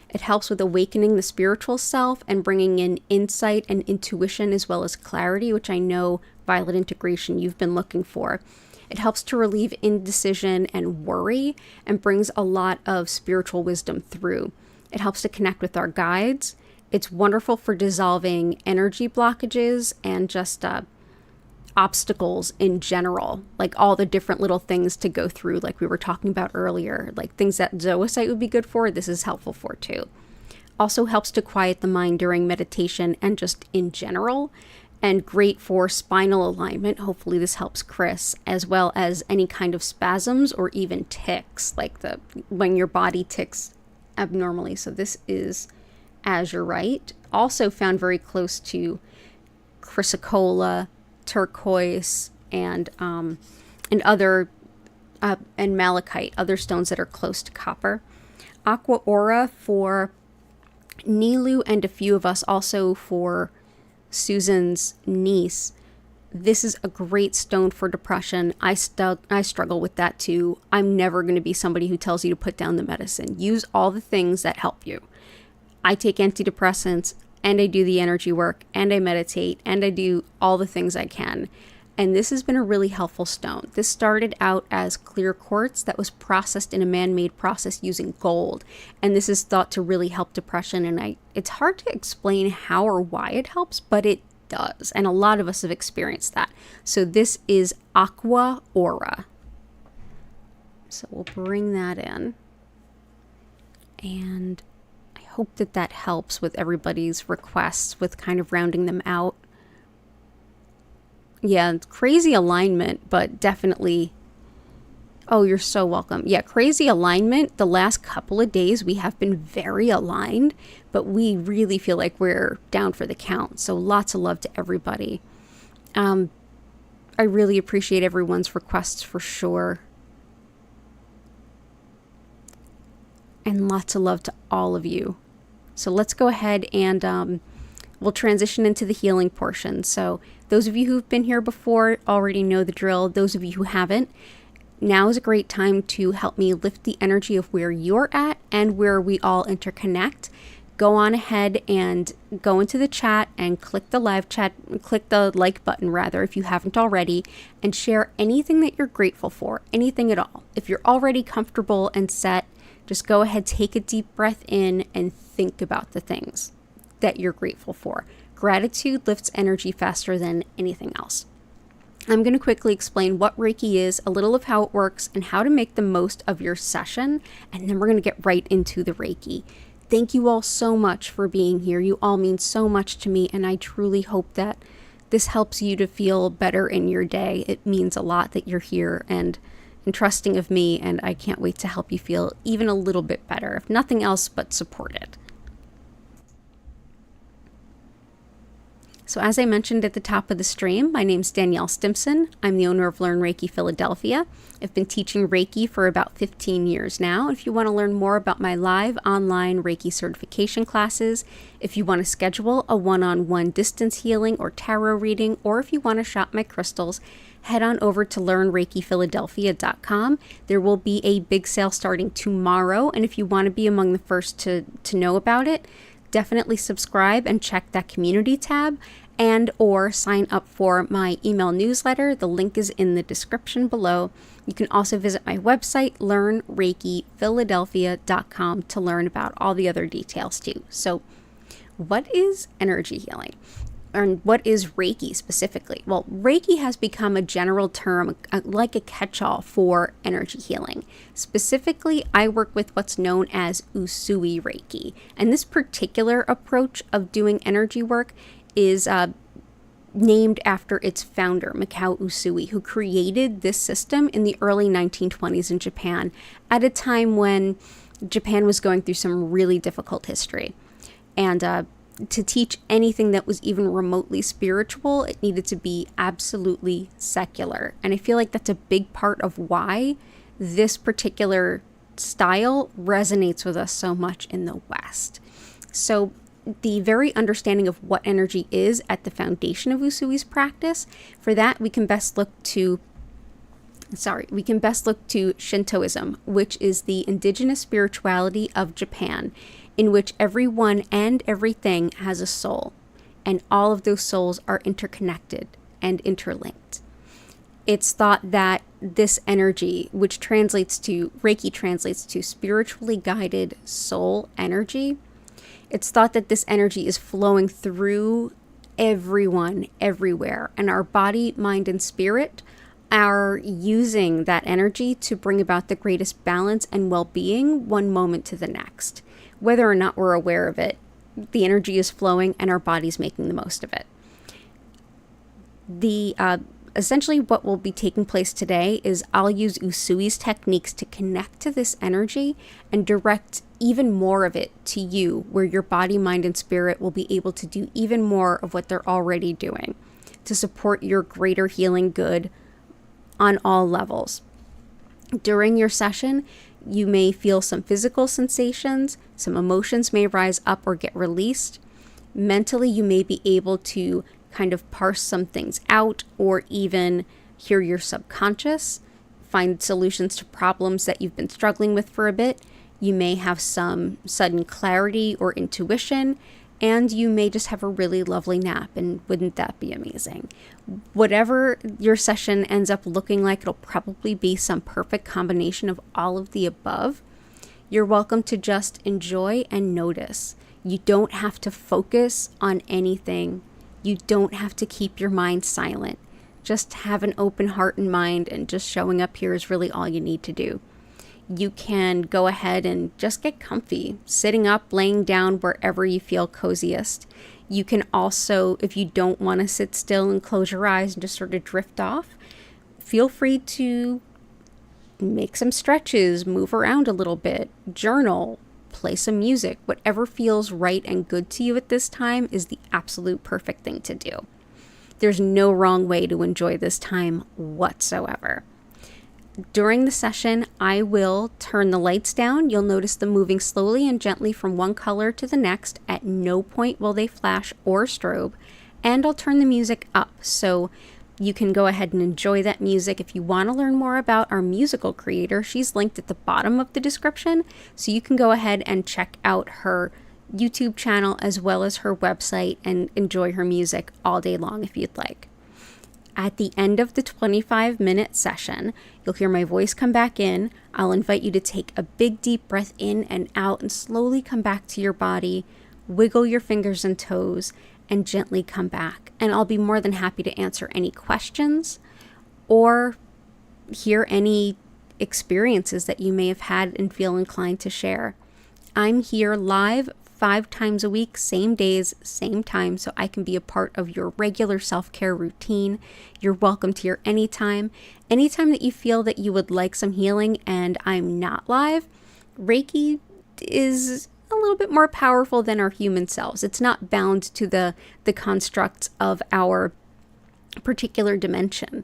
It helps with awakening the spiritual self and bringing in insight and intuition as well as clarity, which I know, Violet Integration, you've been looking for. It helps to relieve indecision and worry and brings a lot of spiritual wisdom through. It helps to connect with our guides. It's wonderful for dissolving energy blockages and just obstacles in general, like all the different little things to go through, like we were talking about earlier, like things that zoisite would be good for, this is helpful for too. Also helps to quiet the mind during meditation and just in general. and great for spinal alignment. Hopefully this helps Chris, as well as any kind of spasms or even tics, like when your body ticks abnormally. So this is azurite, also found very close to chrysocolla, turquoise, and other and malachite, other stones that are close to copper. Aqua aura for Nilu and a few of us, also for Susan's niece. This is a great stone for depression. I struggle with that too. I'm never going to be somebody who tells you to put down the medicine. Use all the things that help you. I take antidepressants, and I do the energy work, and I meditate, and I do all the things I can. And this has been a really helpful stone. This started out as clear quartz that was processed in a man-made process using gold. And this is thought to really help depression. And it's hard to explain how or why it helps, but it does. And a lot of us have experienced that. So this is Aqua Aura. So we'll bring that in. And I hope that that helps with everybody's requests with kind of rounding them out. Yeah, crazy alignment, but definitely. Oh, you're so welcome. Yeah, crazy alignment. The last couple of days we have been very aligned, but we really feel like we're down for the count. So lots of love to everybody. I really appreciate everyone's requests for sure. And lots of love to all of you. So let's go ahead and we'll transition into the healing portion. So those of you who've been here before already know the drill. Those of you who haven't, now is a great time to help me lift the energy of where you're at and where we all interconnect. Go on ahead and go into the chat and click the live chat, click the like button rather, if you haven't already, and share anything that you're grateful for, anything at all. If you're already comfortable and set, just go ahead, take a deep breath in and think about the things that you're grateful for. Gratitude lifts energy faster than anything else. I'm going to quickly explain what Reiki is, a little of how it works, and how to make the most of your session, and then we're going to get right into the Reiki. Thank you all so much for being here. You all mean so much to me, and I truly hope that this helps you to feel better in your day. It means a lot that you're here and trusting of me, and I can't wait to help you feel even a little bit better, if nothing else but supported. So as I mentioned at the top of the stream, my name's Danielle Stimpson. I'm the owner of Learn Reiki Philadelphia. I've been teaching Reiki for about 15 years now. If you want to learn more about my live online Reiki certification classes, if you want to schedule a one-on-one distance healing or tarot reading, or if you want to shop my crystals, head on over to learnreikiphiladelphia.com. There will be a big sale starting tomorrow, and if you want to be among the first to know about it, definitely subscribe and check that community tab, and or sign up for my email newsletter. The link is in the description below. You can also visit my website, learnreikiphiladelphia.com, to learn about all the other details too. So what is energy healing? And what is Reiki specifically? Well, Reiki has become a general term, like a catch-all for energy healing. Specifically, I work with what's known as Usui Reiki. And this particular approach of doing energy work is named after its founder, Mikao Usui, who created this system in the early 1920s in Japan, at a time when Japan was going through some really difficult history. And to teach anything that was even remotely spiritual, it needed to be absolutely secular. And I feel like that's a big part of why this particular style resonates with us so much in the West. So the very understanding of what energy is at the foundation of Usui's practice, for that we can best look to Shintoism, which is the indigenous spirituality of Japan, in which everyone and everything has a soul, and all of those souls are interconnected and interlinked. It's thought that this energy, which Reiki translates to spiritually guided soul energy, it's thought that this energy is flowing through everyone, everywhere, and our body, mind, and spirit are using that energy to bring about the greatest balance and well-being one moment to the next. Whether or not we're aware of it, the energy is flowing and our body's making the most of it. The essentially what will be taking place today is I'll use Usui's techniques to connect to this energy and direct even more of it to you, where your body, mind, and spirit will be able to do even more of what they're already doing to support your greater healing good on all levels. During your session, you may feel some physical sensations, some emotions may rise up or get released. Mentally, you may be able to kind of parse some things out, or even hear your subconscious, find solutions to problems that you've been struggling with for a bit. You may have some sudden clarity or intuition, and you may just have a really lovely nap, and wouldn't that be amazing? Whatever your session ends up looking like, it'll probably be some perfect combination of all of the above. You're welcome to just enjoy and notice. You don't have to focus on anything. You don't have to keep your mind silent. Just have an open heart and mind, and just showing up here is really all you need to do. You can go ahead and just get comfy, sitting up, laying down, wherever you feel coziest. You can also, if you don't want to sit still and close your eyes and just sort of drift off, feel free to make some stretches, move around a little bit, journal, play some music. Whatever feels right and good to you at this time is the absolute perfect thing to do. There's no wrong way to enjoy this time whatsoever. During the session, I will turn the lights down. You'll notice them moving slowly and gently from one color to the next. At no point will they flash or strobe. And I'll turn the music up, so you can go ahead and enjoy that music. If you want to learn more about our musical creator, she's linked at the bottom of the description, so you can go ahead and check out her YouTube channel as well as her website and enjoy her music all day long if you'd like. At the end of the 25-minute session, you'll hear my voice come back in. I'll invite you to take a big deep breath in and out and slowly come back to your body, wiggle your fingers and toes, and gently come back. And I'll be more than happy to answer any questions or hear any experiences that you may have had and feel inclined to share. I'm here live 5 times a week, same days, same time, so I can be a part of your regular self-care routine. You're welcome to here anytime. Anytime that you feel that you would like some healing and I'm not live, Reiki is a little bit more powerful than our human selves. It's not bound to the constructs of our particular dimension.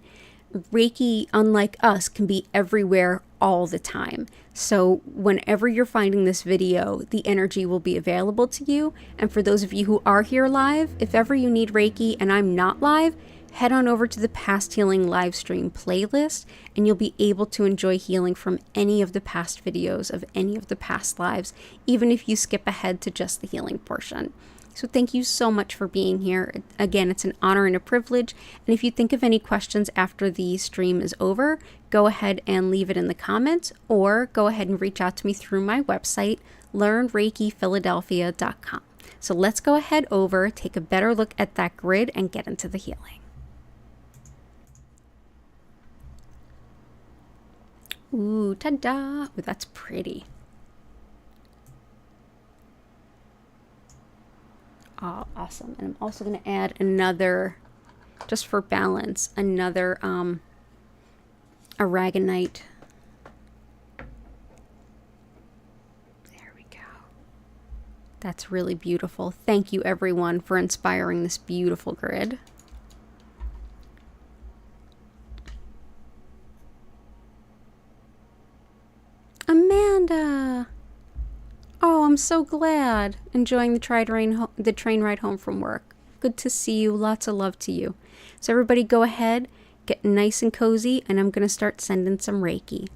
Reiki, unlike us, can be everywhere all the time. So whenever you're finding this video, the energy will be available to you. And for those of you who are here live, if ever you need Reiki and I'm not live, head on over to the Past Healing Livestream playlist, and you'll be able to enjoy healing from any of the past videos of any of the past lives, even if you skip ahead to just the healing portion. So thank you so much for being here. Again, it's an honor and a privilege. And if you think of any questions after the stream is over, go ahead and leave it in the comments, or go ahead and reach out to me through my website, learnreikiphiladelphia.com. So let's go ahead over, take a better look at that grid, and get into the healing. Ooh, ta-da! Ooh, that's pretty. Oh, awesome. And I'm also going to add another, just for balance, another aragonite. There we go. That's really beautiful. Thank you, everyone, for inspiring this beautiful grid. Amanda! Oh, I'm so glad. Enjoying the train ride home from work. Good to see you. Lots of love to you. So everybody go ahead, get nice and cozy, and I'm going to start sending some Reiki.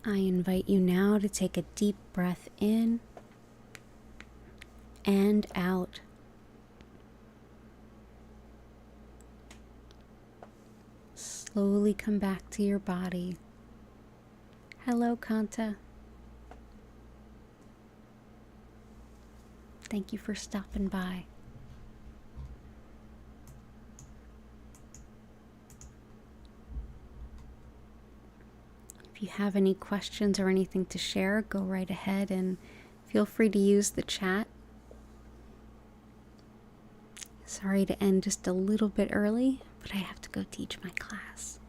I invite you now to take a deep breath in and out. Slowly come back to your body. Hello, Kanta. Thank you for stopping by. If you have any questions or anything to share, go right ahead and feel free to use the chat. Sorry to end just a little bit early, but I have to go teach my class.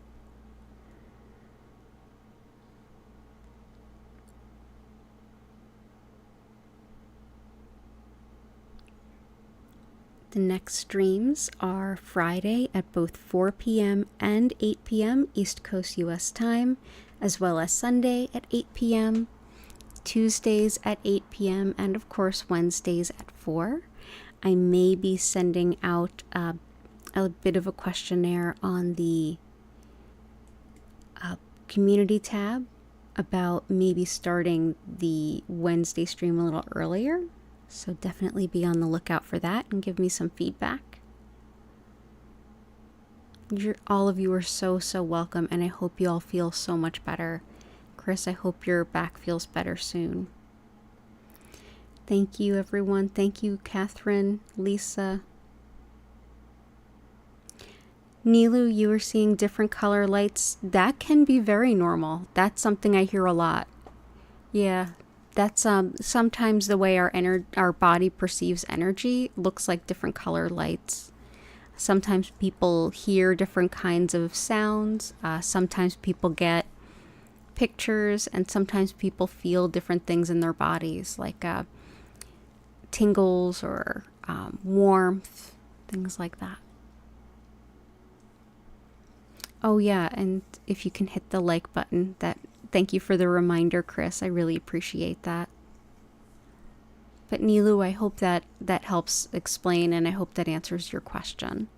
The next streams are Friday at both 4 p.m. and 8 p.m. East Coast US time, as well as Sunday at 8 p.m., Tuesdays at 8 p.m., and of course Wednesdays at 4. I may be sending out a bit of a questionnaire on the community tab about maybe starting the Wednesday stream a little earlier. So definitely be on the lookout for that and give me some feedback. All of you are so welcome, and I hope you all feel so much better. Chris, I hope your back feels better soon. Thank you, everyone. Thank you, Catherine, Lisa. Nilu, you are seeing different color lights. That can be very normal. That's something I hear a lot. Yeah. That's sometimes the way our body perceives energy looks like different color lights. Sometimes people hear different kinds of sounds. Sometimes people get pictures, and sometimes people feel different things in their bodies, like tingles or warmth, things like that. Oh yeah, and if you can hit the like button, thank you for the reminder, Chris. I really appreciate that. But Nilu, I hope that helps explain, and I hope that answers your question.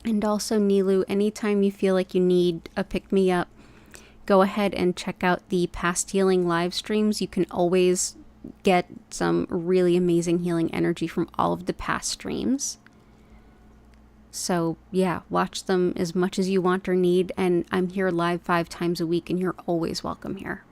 And also, Nilu, anytime you feel like you need a pick-me-up, go ahead and check out the past healing live streams. You can always get some really amazing healing energy from all of the past streams. So yeah, watch them as much as you want or need, and I'm here live 5 times a week, and you're always welcome here.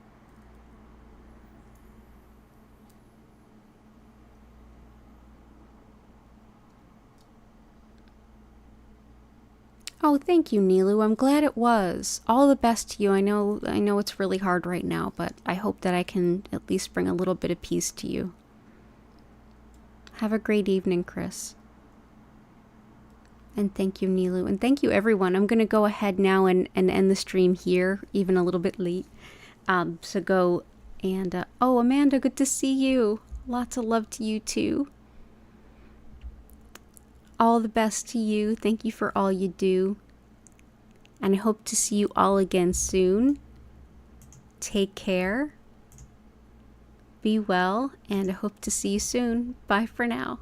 Oh, thank you, Nilu. I'm glad it was. All the best to you. I know it's really hard right now, but I hope that I can at least bring a little bit of peace to you. Have a great evening, Chris. And thank you, Nilu. And thank you, everyone. I'm going to go ahead now and end the stream here, even a little bit late. So go and... oh, Amanda, good to see you. Lots of love to you, too. All the best to you. Thank you for all you do. And I hope to see you all again soon. Take care. Be well. And I hope to see you soon. Bye for now.